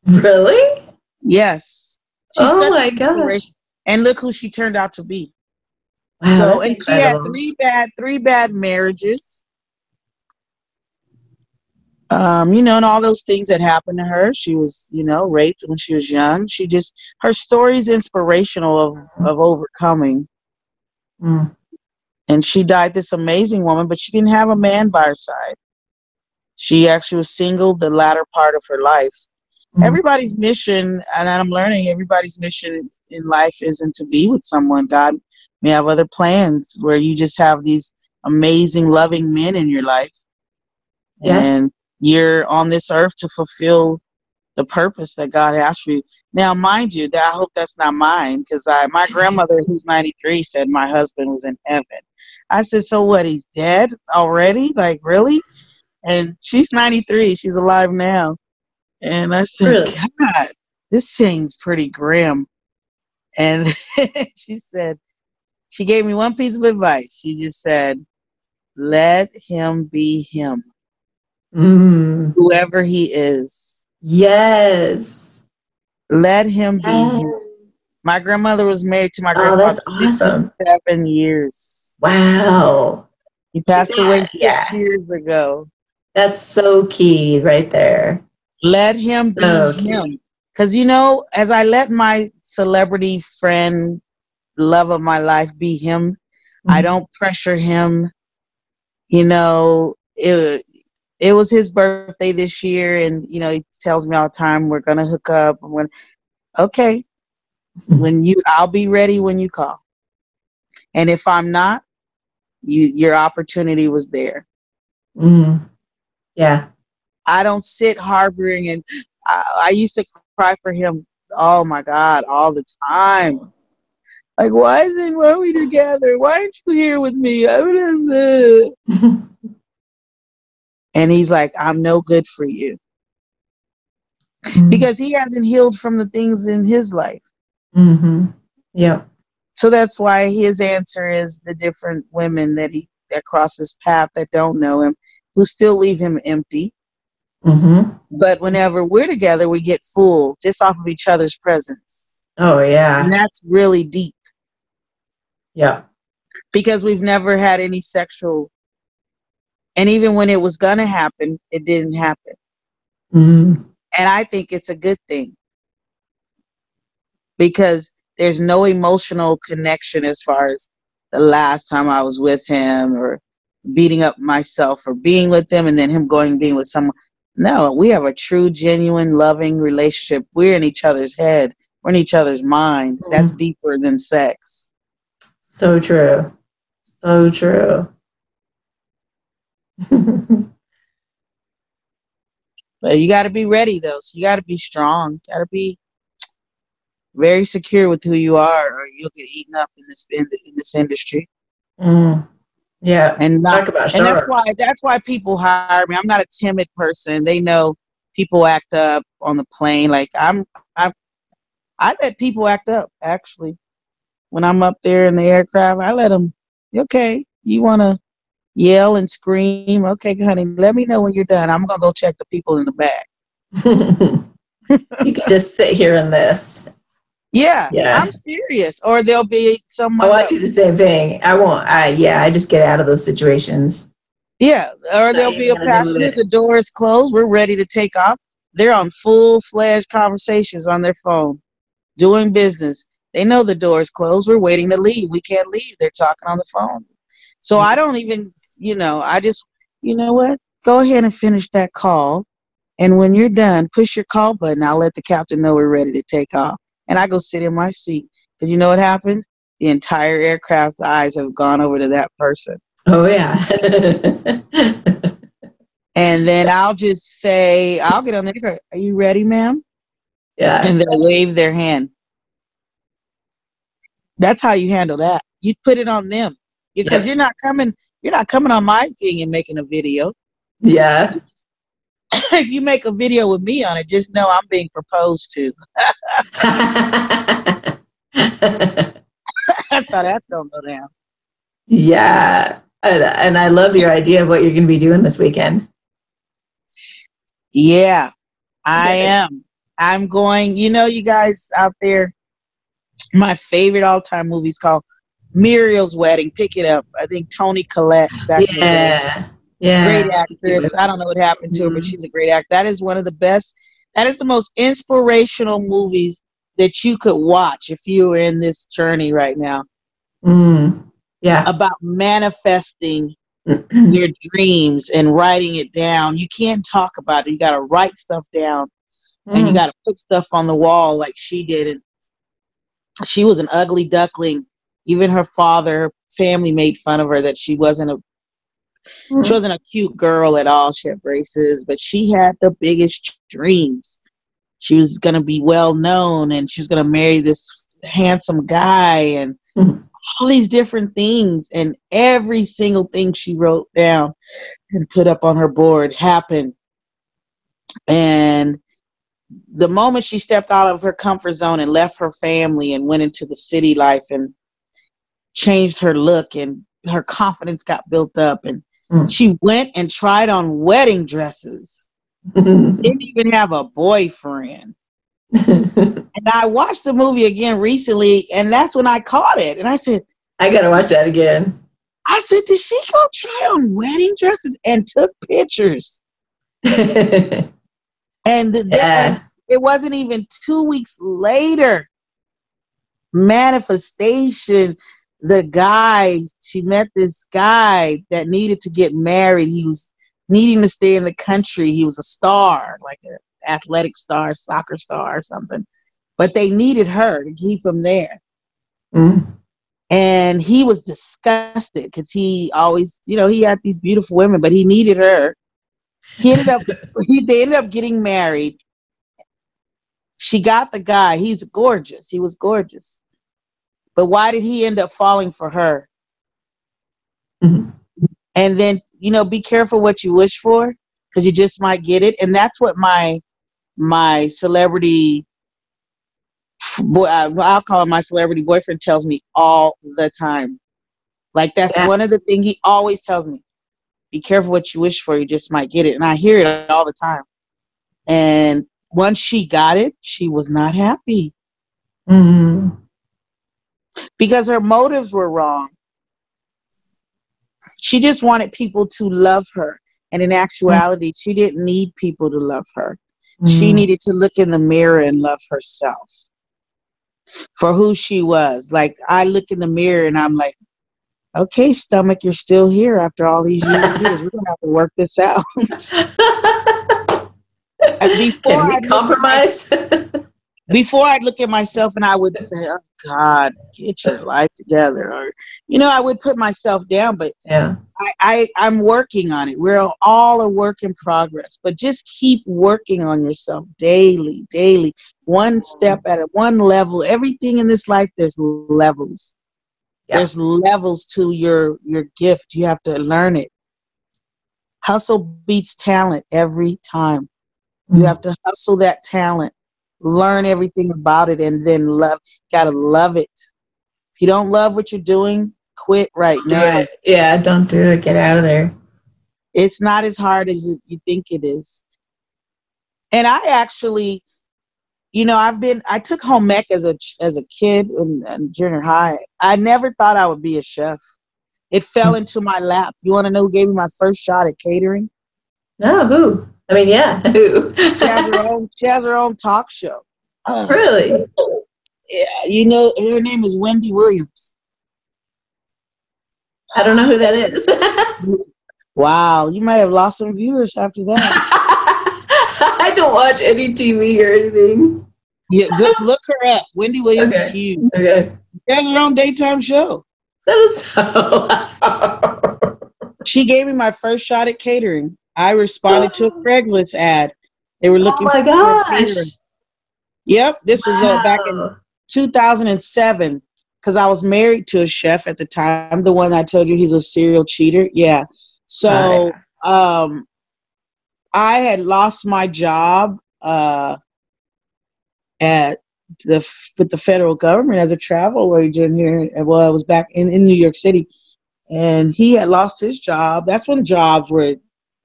Really? Yes. Oh my gosh. And look who she turned out to be. Wow, so, and incredible. She had three bad marriages. And all those things that happened to her. She was, raped when she was young. Her story's inspirational of overcoming. And she died, this amazing woman, but she didn't have a man by her side. She actually was single the latter part of her life. Everybody's mission, and I'm learning, everybody's mission in life isn't to be with someone. God may have other plans where you just have these amazing, loving men in your life. Yeah. And you're on this earth to fulfill the purpose that God has for you. Now, mind you, that I hope that's not mine, because my grandmother, who's 93, said my husband was in heaven. I said, so what, he's dead already? Like, really? And she's 93. She's alive now. And I said, really? God, this seems pretty grim. And she gave me one piece of advice. She just said, let him be him. Whoever he is. Yes. Let him be Yes. him. My grandmother was married to my Oh, grandfather that's awesome. 57 years. Wow. He See passed away that? 6 years ago. That's so key right there. Let him be So him. key. Because, as I let my celebrity friend, love of my life, be him, I don't pressure him. It was his birthday this year, and, he tells me all the time, we're going to hook up. Okay, I'll be ready when you call. And if I'm not, your opportunity was there. Yeah. I don't sit harboring, and I used to cry for him. Oh my God, all the time. Like, why are we together? Why aren't you here with me? And he's like, I'm no good for you. Because he hasn't healed from the things in his life. Yeah. So that's why his answer is the different women that cross his path that don't know him, who still leave him empty. But whenever we're together, we get full just off of each other's presence. Oh, yeah. And that's really deep. Yeah. Because we've never had any sexual, and even when it was going to happen, it didn't happen. And I think it's a good thing. Because there's no emotional connection as far as the last time I was with him, or beating up myself for being with him and then him going and being with someone. No, we have a true, genuine, loving relationship. We're in each other's head. We're in each other's mind. That's deeper than sex. So true. So true. But you got to be ready, though. So you got to be strong. You got to be very secure with who you are, or you'll get eaten up in this industry. Yeah. And talk about sharks. that's why people hire me. I'm not a timid person. They know people act up on the plane. Like I let people act up, actually. When I'm up there in the aircraft, I let them, okay, you want to yell and scream? Okay, honey, let me know when you're done. I'm going to go check the people in the back. You can just sit here in this. Yeah, I'm serious. Or there'll be someone. I do the same thing. I just get out of those situations. Yeah, or there'll be a passenger, the door is closed, we're ready to take off. They're on full-fledged conversations on their phone, doing business. They know the door is closed, we're waiting to leave. We can't leave. They're talking on the phone. So I don't even, I just, what? Go ahead and finish that call. And when you're done, push your call button. I'll let the captain know we're ready to take off. And I go sit in my seat. Because you know what happens? The entire aircraft's eyes have gone over to that person. Oh, yeah. And then I'll just say, I'll get on the aircraft. Are you ready, ma'am? Yeah. And they'll wave their hand. That's how you handle that. You put it on them. Because you're not coming on my thing and making a video. Yeah. If you make a video with me on it, just know I'm being proposed to. That's how that's going to go down. Yeah. And I love your idea of what you're going to be doing this weekend. Yeah, I am. I'm going, you guys out there, my favorite all-time movie is called Muriel's Wedding. Pick it up. I think Toni Collette back in the day. Yeah. Great actress. I don't know what happened to her, but she's a great actor. That is one of the best. That is the most inspirational movies that you could watch if you were in this journey right now. Yeah. About manifesting your dreams and writing it down. You can't talk about it. You got to write stuff down, and you got to put stuff on the wall like she did. And she was an ugly duckling. Even her father, her family made fun of her that she wasn't a cute girl at all. She had braces, but she had the biggest dreams. She was going to be well known, and she was going to marry this handsome guy, and all these different things. And every single thing she wrote down and put up on her board happened. And the moment she stepped out of her comfort zone and left her family and went into the city life and changed her look, and her confidence got built up, and she went and tried on wedding dresses. Didn't even have a boyfriend. And I watched the movie again recently, and that's when I caught it. And I said, I gotta watch that again. I said, did she go try on wedding dresses and took pictures? Yeah. And then it wasn't even 2 weeks later. Manifestation, she met this guy that needed to get married. He was needing to stay in the country. He was a star, like an athletic star, soccer star or something. But they needed her to keep him there. Mm. And he was disgusted because he always, he had these beautiful women, but he needed her. They ended up getting married. She got the guy. He was gorgeous. But why did he end up falling for her? Mm-hmm. And then, be careful what you wish for, because you just might get it. And that's what my celebrity boy, I'll call him my celebrity boyfriend, tells me all the time. Like, that's one of the things he always tells me. Be careful what you wish for, you just might get it. And I hear it all the time. And once she got it, she was not happy. Mm-hmm. Because her motives were wrong. She just wanted people to love her. And in actuality, she didn't need people to love her. She needed to look in the mirror and love herself for who she was. Like, I look in the mirror and I'm like, okay, stomach, you're still here after all these years. We're going to have to work this out. Can we compromise? Before I'd look at myself and I would say, oh, God, get your life together. Or, I would put myself down. But I'm working on it. We're all a work in progress. But just keep working on yourself daily. One step at a one level. Everything in this life, there's levels. Yeah. There's levels to your gift. You have to learn it. Hustle beats talent every time. You have to hustle that talent. Learn everything about it, and then gotta love it. If you don't love what you're doing, quit right now. Yeah, don't do it. Get out of there. It's not as hard as you think it is. And I actually, I took home ec as a kid in junior high. I never thought I would be a chef. It fell into my lap. You want to know who gave me my first shot at catering? Oh, who? I mean, yeah. Who? She has her own talk show. Really? Yeah, her name is Wendy Williams. I don't know who that is. Wow, you might have lost some viewers after that. I don't watch any TV or anything. Yeah, look her up. Wendy Williams is huge. Okay. She has her own daytime show. That is so. She gave me my first shot at catering. I responded to a Craigslist ad. They were looking for a caterer. Yep, this was back in 2007, because I was married to a chef at the time. The one I told you he's a serial cheater. Yeah. So I had lost my job with the federal government as a travel agent here. Well, I was back in New York City, and he had lost his job. That's when jobs were.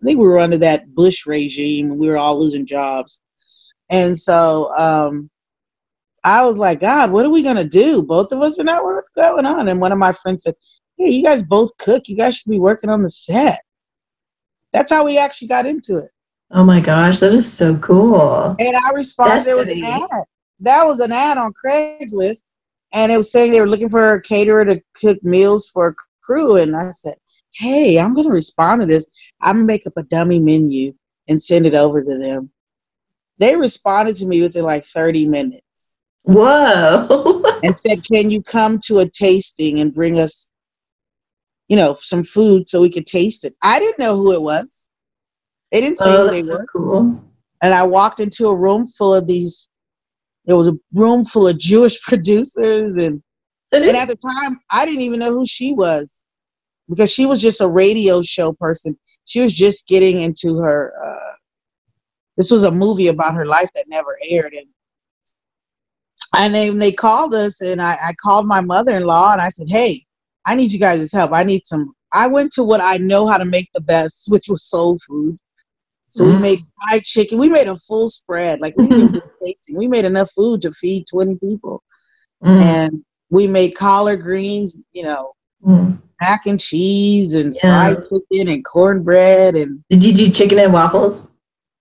I think we were under that Bush regime, and we were all losing jobs. And so I was like, God, what are we going to do? Both of us were not, what's going on? And one of my friends said, hey, you guys both cook. You guys should be working on the set. That's how we actually got into it. Oh, my gosh. That is so cool. And I responded, there was an ad. That was an ad on Craigslist. And it was saying they were looking for a caterer to cook meals for a crew. And I said, hey, I'm going to respond to this. I'm going to make up a dummy menu and send it over to them. They responded to me within like 30 minutes. Whoa. And said, can you come to a tasting and bring us, some food so we could taste it? I didn't know who it was. They didn't say who they were. Cool. And I walked into a room full of there was a room full of Jewish producers. And at the time, I didn't even know who she was, because she was just a radio show person. She was just getting into her, this was a movie about her life that never aired. And they called us, and I called my mother-in-law, and I said, hey, I need you guys' help. I went to what I know how to make the best, which was soul food. So we made fried chicken. We made a full spread. Like we didn't do tasting. We made enough food to feed 20 people. And we made collard greens, you know, mac and cheese and fried chicken and cornbread. And did you do chicken and waffles?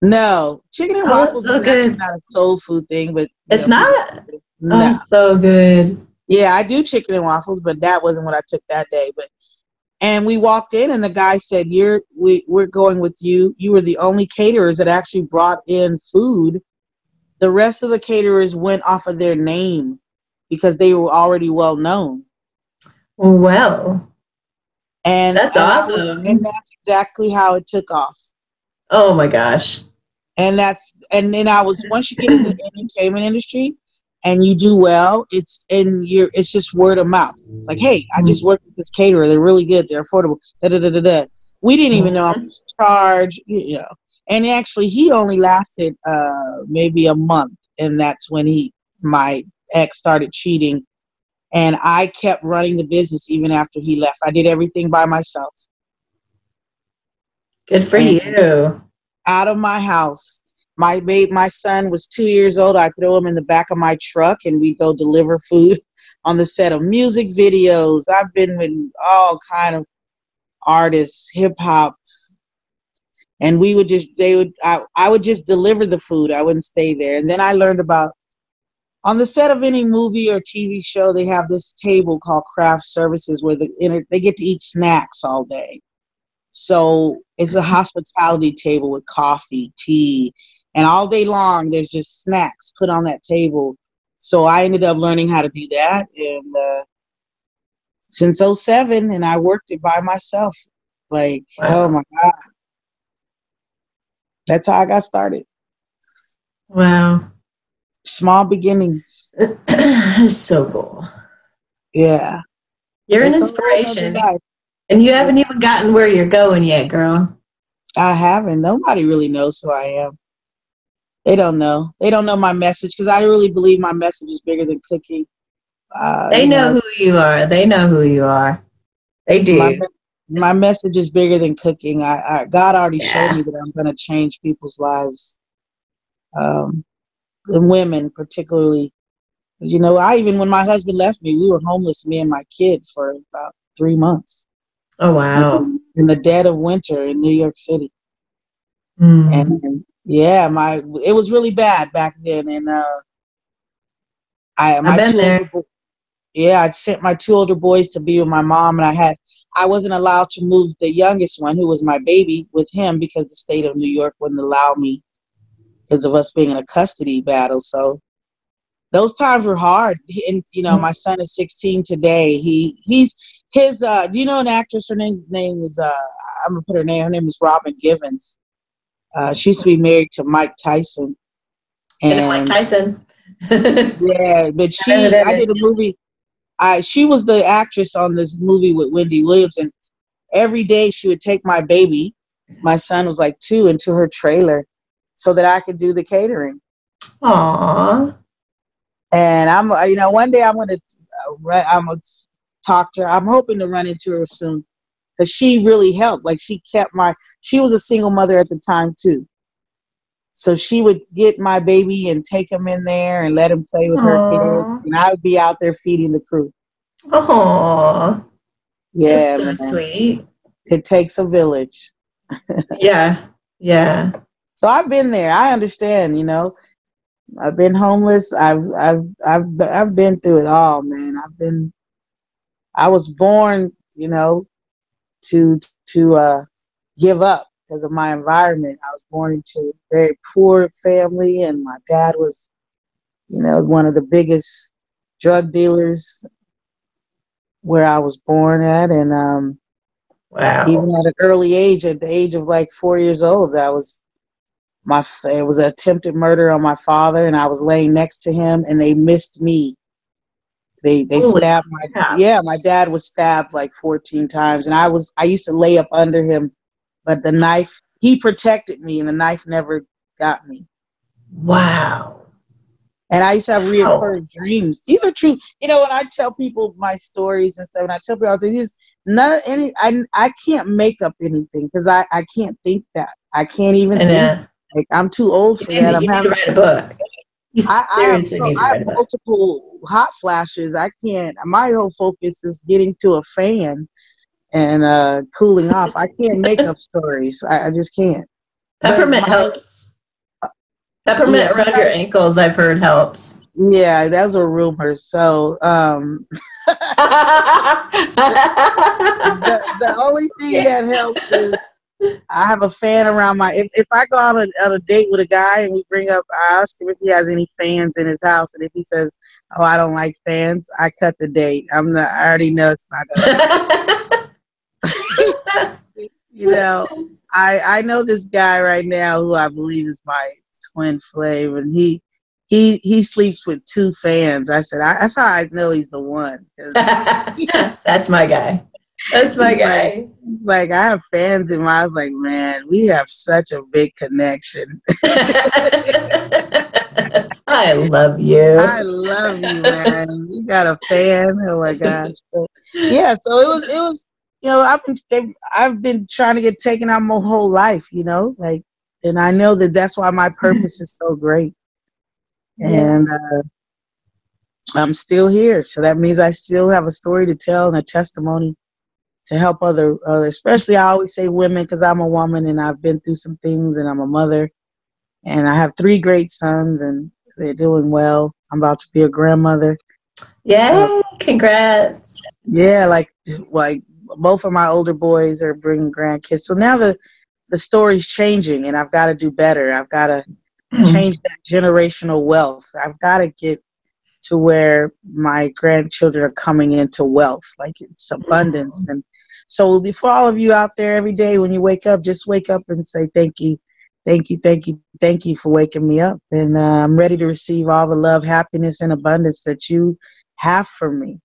No, chicken and waffles so is good. not a soul food thing, but It's not. No. Oh, so good. Yeah, I do chicken and waffles, but that wasn't what I took that day. And we walked in, and the guy said, "We're going with you. You were the only caterers that actually brought in food. The rest of the caterers went off of their name because they were already well known." Well, and that's awesome. And that's exactly how it took off. Oh my gosh! And then once you get in the entertainment industry and you do well, it's just word of mouth. Like, hey, I just worked with this caterer. They're really good. They're affordable. Da da da da da. We didn't even know how much to charge, you know. And actually, he only lasted maybe a month, and that's when my ex started cheating, and I kept running the business even after he left. I did everything by myself. Good for you. Out of my house. My son was 2 years old. I throw him in the back of my truck and we go deliver food on the set of music videos. I've been with all kind of artists, hip hop, and I would just deliver the food. I wouldn't stay there. And then I learned about, on the set of any movie or TV show, they have this table called craft services where they get to eat snacks all day. So it's a hospitality table with coffee, tea, and all day long there's just snacks put on that table. So I ended up learning how to do that, and since 2007, and I worked it by myself. Like, wow. Oh my God. That's how I got started. Wow. Small beginnings. So cool. Yeah. You're an inspiration. And you haven't even gotten where you're going yet, girl. I haven't. Nobody really knows who I am. They don't know. They don't know my message, because I really believe my message is bigger than cooking. They know who you are. They know who you are. They do. My message is bigger than cooking. God already showed me that I'm going to change people's lives. And women, particularly. You know, when my husband left me, we were homeless, me and my kid, for about 3 months. Oh, wow. In the dead of winter in New York City. And it was really bad back then. And I sent my 2 older boys to be with my mom, and I wasn't allowed to move the youngest one, who was my baby, with him because the state of New York wouldn't allow me because of us being in a custody battle. So those times were hard. And you know, my son is 16 today. Do you know an actress? Her name is I'm gonna put her name. Her name is Robin Givens. She used to be married to Mike Tyson. And Mike Tyson. Yeah, but I did a movie. She was the actress on this movie with Wendy Williams, and every day she would take my baby, my son was like 2, into her trailer so that I could do the catering. Aww. And one day I'm gonna talk to her. I'm hoping to run into her soon, because she really helped. Like, she was a single mother at the time too. So she would get my baby and take him in there and let him play with her kids, and I would be out there feeding the crew. Oh, yeah, that's so sweet. It takes a village. Yeah. So I've been there. I understand. You know, I've been homeless. I've been through it all, man. I was born, you know, to give up because of my environment. I was born into a very poor family, and my dad was, you know, one of the biggest drug dealers where I was born at. And wow. Even at an early age, at the age of like 4 years old, it was an attempted murder on my father, and I was laying next to him, and they missed me. They stabbed my dad was stabbed like 14 times, and I used to lay up under him, but the knife, he protected me, and the knife never got me. Wow. And I used to have Wow. reoccurring dreams. These are true. You know, when I tell people my stories and stuff, when I tell people, I say, "These none any. I can't make up anything because I can't think that. I can't even And think. Like I'm too old for that. you need to write a book. You seriously need to I have write a book. multiple hot flashes. I can't. My whole focus is getting to a fan and cooling off. I can't make up stories. I just can't. But Peppermint helps. yeah, Peppermint around your ankles, I've heard, helps. yeah, those are rumors. So the only thing that helps is I have a fan around my. If I go on a date with a guy and we bring up, I ask him if he has any fans in his house, and if he says, "Oh, I don't like fans," I cut the date. I'm not. I already know it's not gonna. You know, I know this guy right now who I believe is my twin flame, and he sleeps with 2 fans. I said that's how I know he's the one. That's my guy. That's my guy. He's like, I have fans in my. I was like, man, we have such a big connection. I love you. I love you, man. You got a fan. Oh my gosh. But yeah, so it was. You know, I've been trying to get taken out my whole life. You know, like, and I know that's why my purpose is so great. And I'm still here, so that means I still have a story to tell and a testimony to help other, especially I always say women because I'm a woman and I've been through some things and I'm a mother and I have 3 great sons and they're doing well. I'm about to be a grandmother. Yay, congrats. Yeah, like both of my older boys are bringing grandkids. So now the story's changing and I've got to do better. I've got to change that generational wealth. I've got to get to where my grandchildren are coming into wealth, like it's abundance. And so for all of you out there every day when you wake up, just wake up and say thank you, thank you, thank you, thank you for waking me up. And I'm ready to receive all the love, happiness, and abundance that you have for me.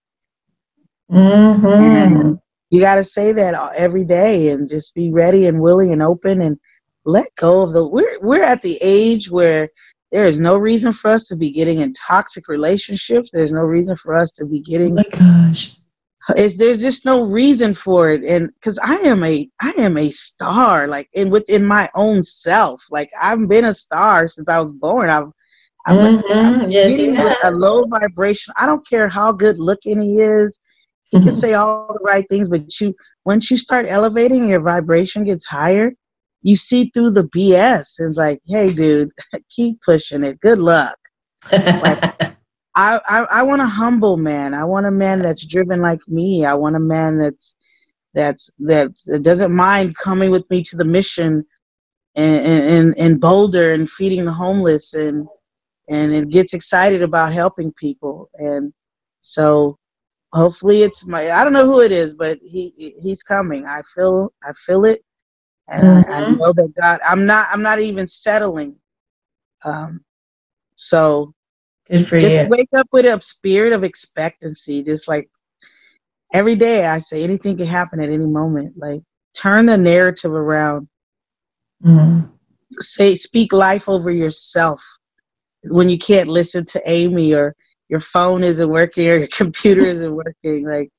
And you got to say that every day and just be ready and willing and open and let go of we're at the age where there is no reason for us to be getting in toxic relationships. There's no reason for us to be getting. Oh my gosh. There's just no reason for it. And because I am a star, like within my own self. Like I've been a star since I was born. I'm Yes, you getting with a have. low vibration. I don't care how good looking he is. He can say all the right things, but once you start elevating, your vibration gets higher. You see through the BS and like, hey, dude, keep pushing it. Good luck. Like, I want a humble man. I want a man that's driven like me. I want a man that doesn't mind coming with me to the mission in Boulder and feeding the homeless and it gets excited about helping people. And so hopefully I don't know who it is, but he's coming. I feel it. And I know that God, I'm not even settling. So Good for just you. wake up with a spirit of expectancy. Just like every day I say anything can happen at any moment. Like turn the narrative around. Speak life over yourself when you can't listen to Amy or your phone isn't working or your computer isn't working. Like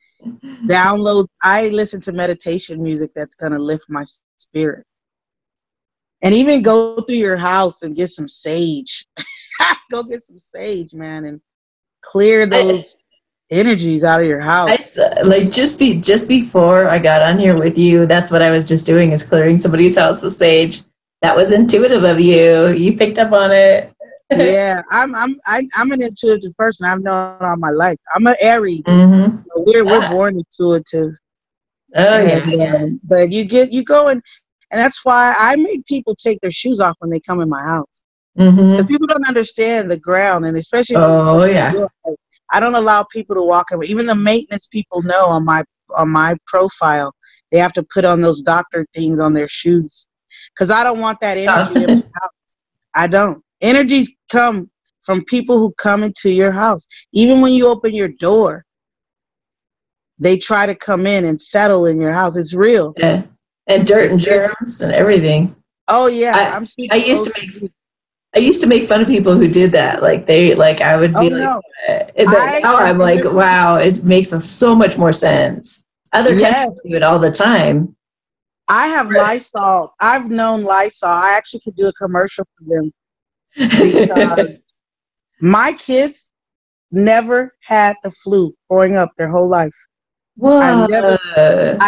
I listen to meditation music that's going to lift my spirit. And even go through your house and get some sage. Go get some sage, man, and clear those energies out of your house. Like just before I got on here with you, that's what I was just doing is clearing somebody's house with sage. That was intuitive of you. You picked up on it. Yeah, I'm an intuitive person. I've known all my life. I'm an Aries. We're born intuitive. Oh yeah. But you go and that's why I make people take their shoes off when they come in my house. Because people don't understand the ground, and especially I don't allow people to walk in. Even the maintenance people know on my profile, they have to put on those doctor things on their shoes. Because I don't want that energy in my house. I don't. Energies come from people who come into your house. Even when you open your door, they try to come in and settle in your house. It's real. Yeah. And dirt and germs and everything. Oh yeah. I I used to make fun of people who did that. Like I would be no. but now I'm like, wow, it makes so much more sense. Other countries do it all the time. I have Lysol. I've known Lysol. I actually could do a commercial for them because my kids never had the flu growing up their whole life. What? I've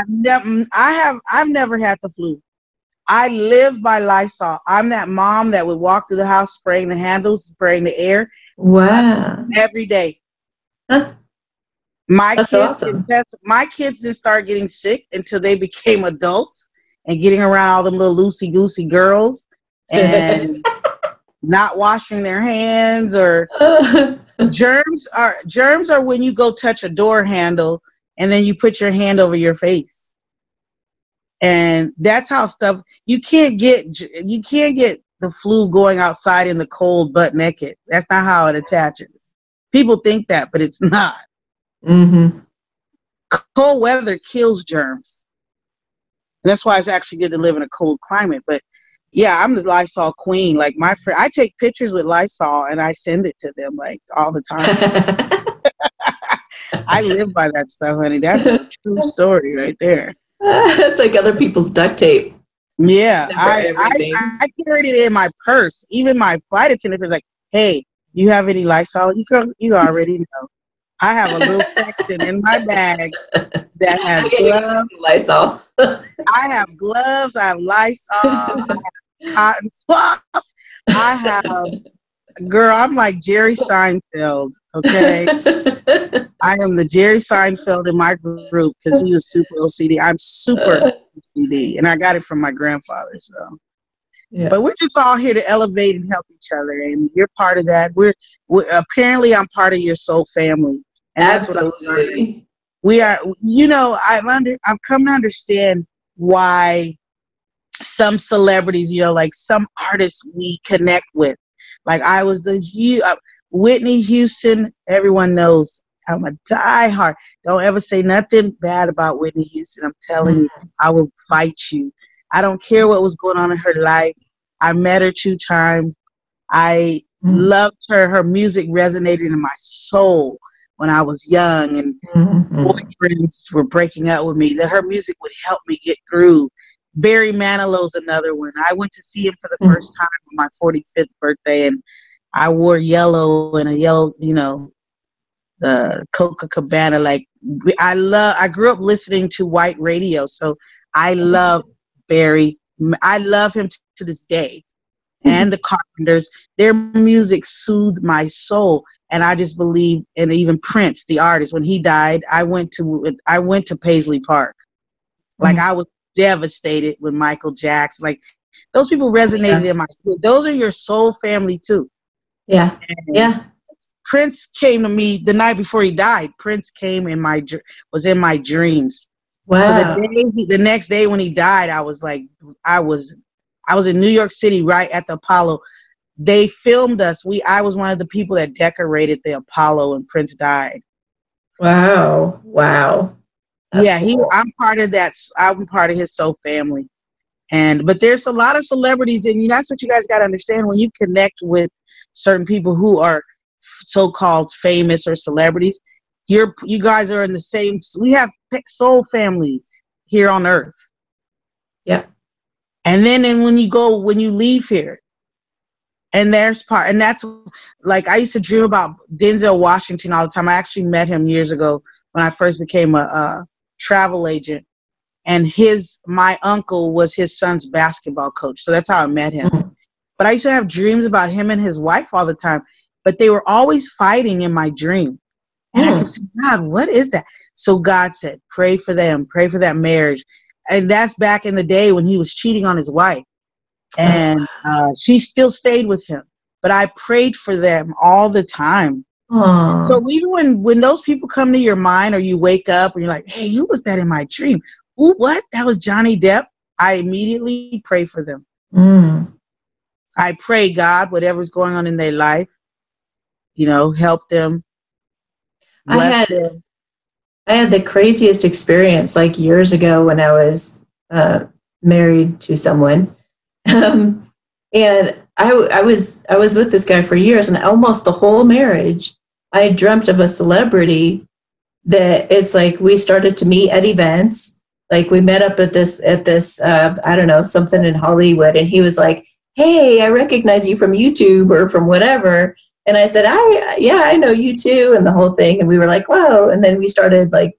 never had the flu. I live by Lysol. I'm that mom that would walk through the house spraying the handles, spraying the air. Wow. Every day. Huh? That's awesome. My kids didn't start getting sick until they became adults and getting around all them little loosey-goosey girls and not washing their hands or germs are when you go touch a door handle and then you put your hand over your face. And that's how stuff you can't get the flu going outside in the cold butt naked. That's not how it attaches. People think that, but it's not. Mm-hmm. Cold weather kills germs. And that's why it's actually good to live in a cold climate. But yeah, I'm the Lysol queen. Like I take pictures with Lysol and I send it to them like all the time. I live by that stuff, honey. That's a true story right there. It's like other people's duct tape. Yeah, I carried it in my purse. Even my flight attendant was like, "Hey, you have any Lysol?" You already know. I have a little section in my bag that has gloves. Lysol. I have gloves. I have Lysol. I have cotton swabs. I have, girl, I'm like Jerry Seinfeld, okay? I am the Jerry Seinfeld in my group because he was super OCD. I'm super OCD, and I got it from my grandfather, so. Yeah. But we're just all here to elevate and help each other, and you're part of that. We're apparently I'm part of your soul family. And absolutely. We are, I'm coming to understand why some celebrities, like some artists we connect with. Like I was Whitney Houston, everyone knows I'm a diehard. Don't ever say nothing bad about Whitney Houston. I'm telling you, I will fight you. I don't care what was going on in her life. I met her 2 times. I loved her. Her music resonated in my soul. When I was young and boyfriends were breaking up with me, that her music would help me get through. Barry Manilow's another one. I went to see him for the first time on my 45th birthday, and I wore yellow and a yellow, the Coca Cabana. Like I grew up listening to white radio, so I love Barry. I love him to this day. And the Carpenters, their music soothed my soul. And I just believe, and even Prince, the artist, when he died, I went to Paisley Park. Like I was devastated with Michael Jackson. Like those people resonated in my spirit. Those are your soul family too. Yeah. And yeah. Prince came to me the night before he died. Prince came was in my dreams. Wow. So the next day when he died, I was in New York City right at the Apollo. They filmed us. I was one of the people that decorated the Apollo when Prince died. Wow. That's cool. I'm part of that. I'm part of his soul family. But there's a lot of celebrities, and that's what you guys got to understand. When you connect with certain people who are so-called famous or celebrities, you guys are in the same. We have soul families here on Earth. Yeah. And then when you leave here, and that's like I used to dream about Denzel Washington all the time. I actually met him years ago when I first became a travel agent, and my uncle was his son's basketball coach. So that's how I met him. But I used to have dreams about him and his wife all the time, but they were always fighting in my dream. And I kept saying, God, what is that? So God said, pray for them, pray for that marriage. And that's back in the day when he was cheating on his wife. And she still stayed with him. But I prayed for them all the time. Aww. So even when those people come to your mind, or you wake up and you're like, hey, who was that in my dream? Ooh, what? That was Johnny Depp. I immediately pray for them. I pray, God, whatever's going on in their life, help them. Bless them. I had the craziest experience like years ago when I was married to someone. And I was with this guy for years, and almost the whole marriage, I dreamt of a celebrity that it's like we started to meet at events. Like we met up at this I don't know, something in Hollywood, and he was like, "Hey, I recognize you from YouTube or from whatever." And I said, I know you too," and the whole thing. And we were like, "Wow!" And then we started like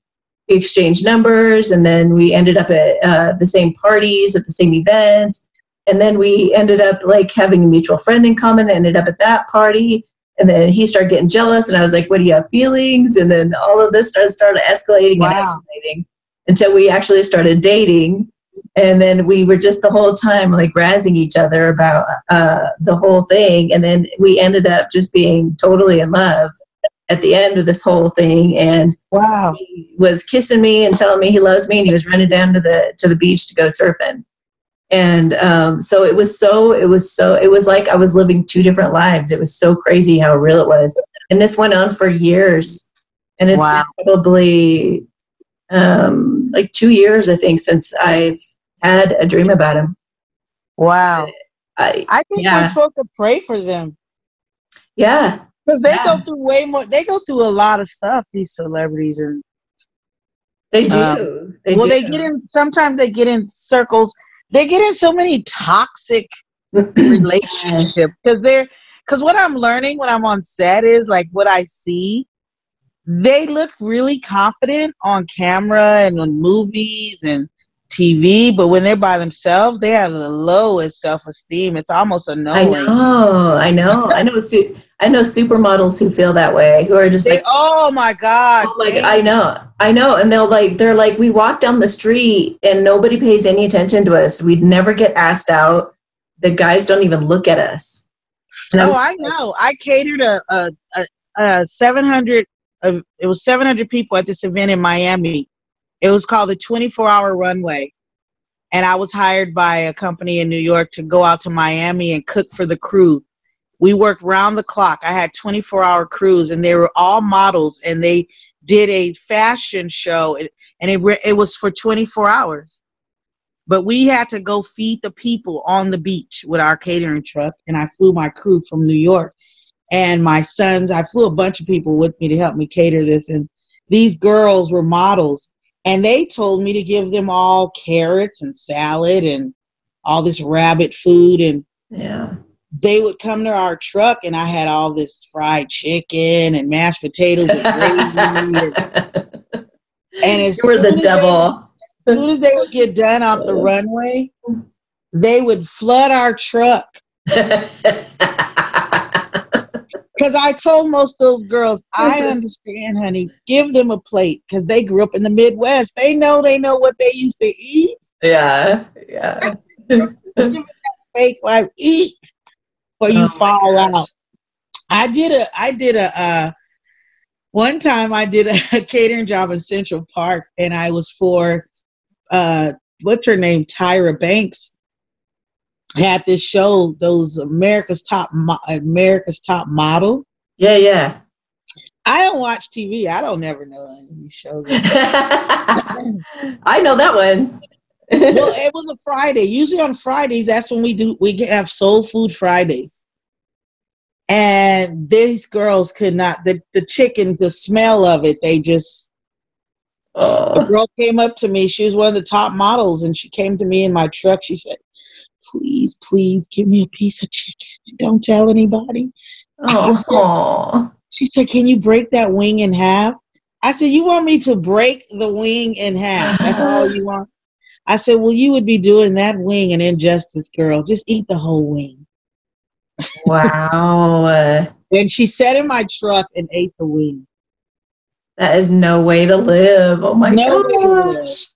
we exchanged numbers, and then we ended up at the same parties at the same events. And then we ended up like having a mutual friend in common, ended up at that party. And then he started getting jealous, and I was like, "What, do you have feelings?" And then all of this started escalating and escalating until we actually started dating. And then we were just the whole time like razzing each other about the whole thing. And then we ended up just being totally in love at the end of this whole thing. And he was kissing me and telling me he loves me, and he was running down to the beach to go surfing. And so it was like I was living two different lives. It was so crazy how real it was. And this went on for years. And it's been probably like 2 years, I think, since I've had a dream about him. Wow. I think we're supposed to pray for them. Yeah. Because they go through way more. They go through a lot of stuff, these celebrities. And they do. They get in, sometimes they get in circles. They get in so many toxic relationships because what I'm learning when I'm on set is like what I see. They look really confident on camera and on movies and TV, but when they're by themselves, they have the lowest self-esteem. It's almost annoying. I know supermodels who feel that way, who are just oh my God, I know, and they're like, we walk down the street and nobody pays any attention to us. We'd never get asked out. The guys don't even look at us. I know. I catered a 700. It was 700 people at this event in Miami. It was called the 24-hour runway. And I was hired by a company in New York to go out to Miami and cook for the crew. We worked round the clock. I had 24-hour crews, and they were all models, and they did a fashion show, and it was for 24 hours. But we had to go feed the people on the beach with our catering truck, and I flew my crew from New York. And my sons, I flew a bunch of people with me to help me cater this, and these girls were models. And they told me to give them all carrots and salad and all this rabbit food. And they would come to our truck, and I had all this fried chicken and mashed potatoes with gravy. And as you were the devil. As soon as they would get done off the runway, they would flood our truck. Because I told most of those girls, I understand, honey, give them a plate, because they grew up in the Midwest. They know what they used to eat. Yeah. Give it that fake life, eat, or you fall out. One time I did a catering job in Central Park, and I was for, what's her name, Tyra Banks. Had this show, those America's Top Model. Yeah. I don't watch TV. I don't never know any of these shows. I know that one. Well, it was a Friday. Usually on Fridays, that's when we have Soul Food Fridays. And these girls could not, the chicken, the smell of it, they just, the girl came up to me. She was one of the top models, and she came to me in my truck. She said, please give me a piece of chicken. Don't tell anybody. She said, can you break that wing in half? I said, you want me to break the wing in half? That's all you want? I said, well, you would be doing that wing an injustice, girl. Just eat the whole wing. Wow. Then she sat in my truck and ate the wing. That is no way to live. Oh my gosh.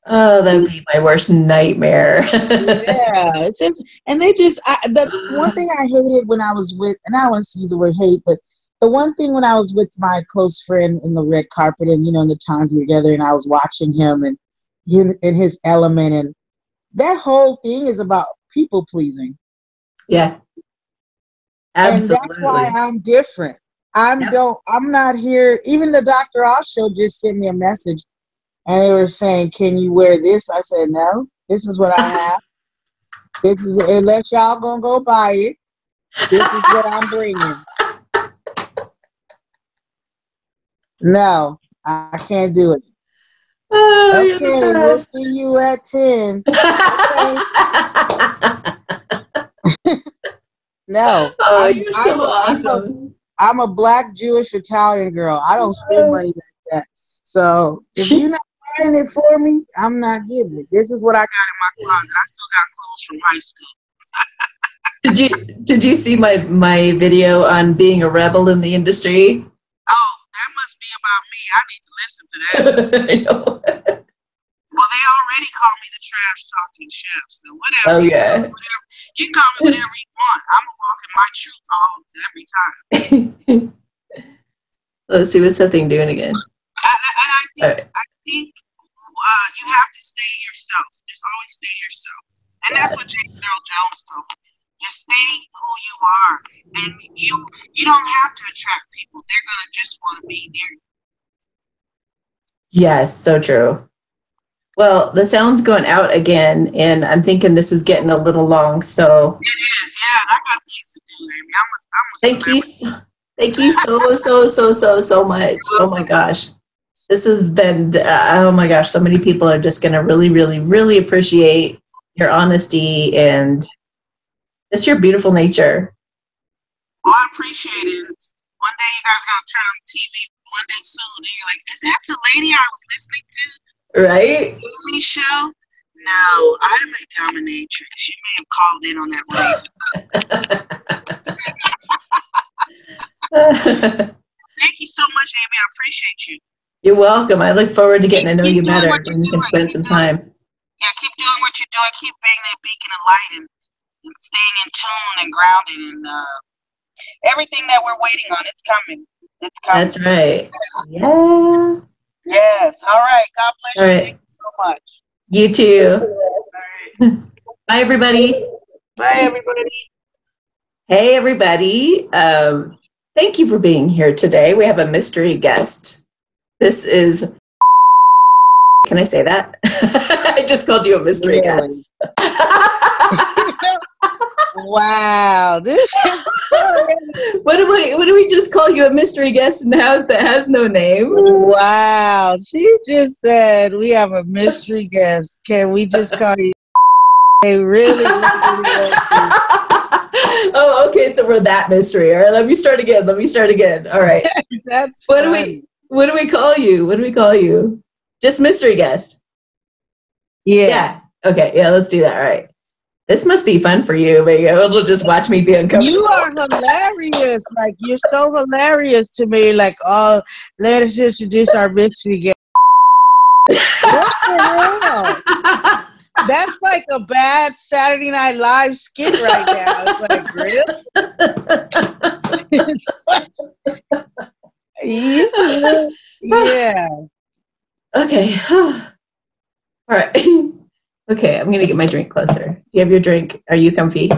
Oh, that'd be my worst nightmare. Yeah, it's just, and they just, the one thing I hated when I was with, and I don't want to use the word hate, but the one thing when I was with my close friend in the red carpet, and, in the times we were together, and I was watching him and in his element, and that whole thing is about people pleasing. Yeah. Absolutely. And that's why I'm different. I'm not here. Even the Dr. Oz show just sent me a message. And they were saying, can you wear this? I said, no, this is what I have. This is, unless y'all gonna go buy it, this is what I'm bringing. No, I can't do it. Oh, Okay, you're the we'll best. see you at 10. Okay. No, Oh, you're so awesome. I'm a Black Jewish Italian girl. I don't spend money like that. So if you're not buying it for me, I'm not getting it. This is what I got in my closet. I still got clothes from high school. Did you see my video on being a rebel in the industry? Oh, that must be about me. I need to listen to that. I know. Well, they already call me the trash talking chef, so whatever. Oh yeah. You can call me whatever you want. I'm gonna walk in my truth every time. Let's see what's that thing doing again. I think you have to stay yourself. Just always stay yourself, and that's what James Earl Jones told me. Just stay who you are, and you don't have to attract people. They're gonna just want to be near you. Yes, so true. Well, the sound's going out again, and I'm thinking this is getting a little long. So it is, yeah. I got things to do, Amy. Thank you so much. Oh my gosh, this has been. Oh my gosh, so many people are just going to really appreciate your honesty and just your beautiful nature. Well, I appreciate it. One day you guys are gonna turn on the TV. One day soon, and you're like, "Is that the lady I was listening to?" Right? TV show? No, I'm a dominatrix. She may have called in on that radio. Thank you so much, Amy. I appreciate you. You're welcome. I look forward to getting to know you better when we can spend some time. Yeah, keep doing what you're doing. Keep being that beacon of light and staying in tune and grounded and everything that we're waiting on. It's coming. It's coming. That's right. Yeah. Yes. All right. God bless you. Thank you so much. You too. All right. Bye, everybody. Bye, everybody. Hey, everybody. Thank you for being here today. We have a mystery guest. This is... Can I say that? I just called you a mystery guest. Wow. This is what do we just call you, a mystery guest now that has no name? Wow. She just said we have a mystery guest. Can we just call you really? Oh, okay. So we're that mystery. All right, let me start again. All right. That's what do we call you? What do we call you? Just mystery guest. Yeah. Okay. Yeah, let's do that. All right. This must be fun for you, but you'll just watch me be uncomfortable. You are hilarious. Like, you're so hilarious to me. Like, oh, let us introduce our mystery guest. What the hell? That's like a bad Saturday Night Live skit right now. It's like, really? Yeah. Okay. All right. Okay, I'm going to get my drink closer. You have your drink. Are you comfy?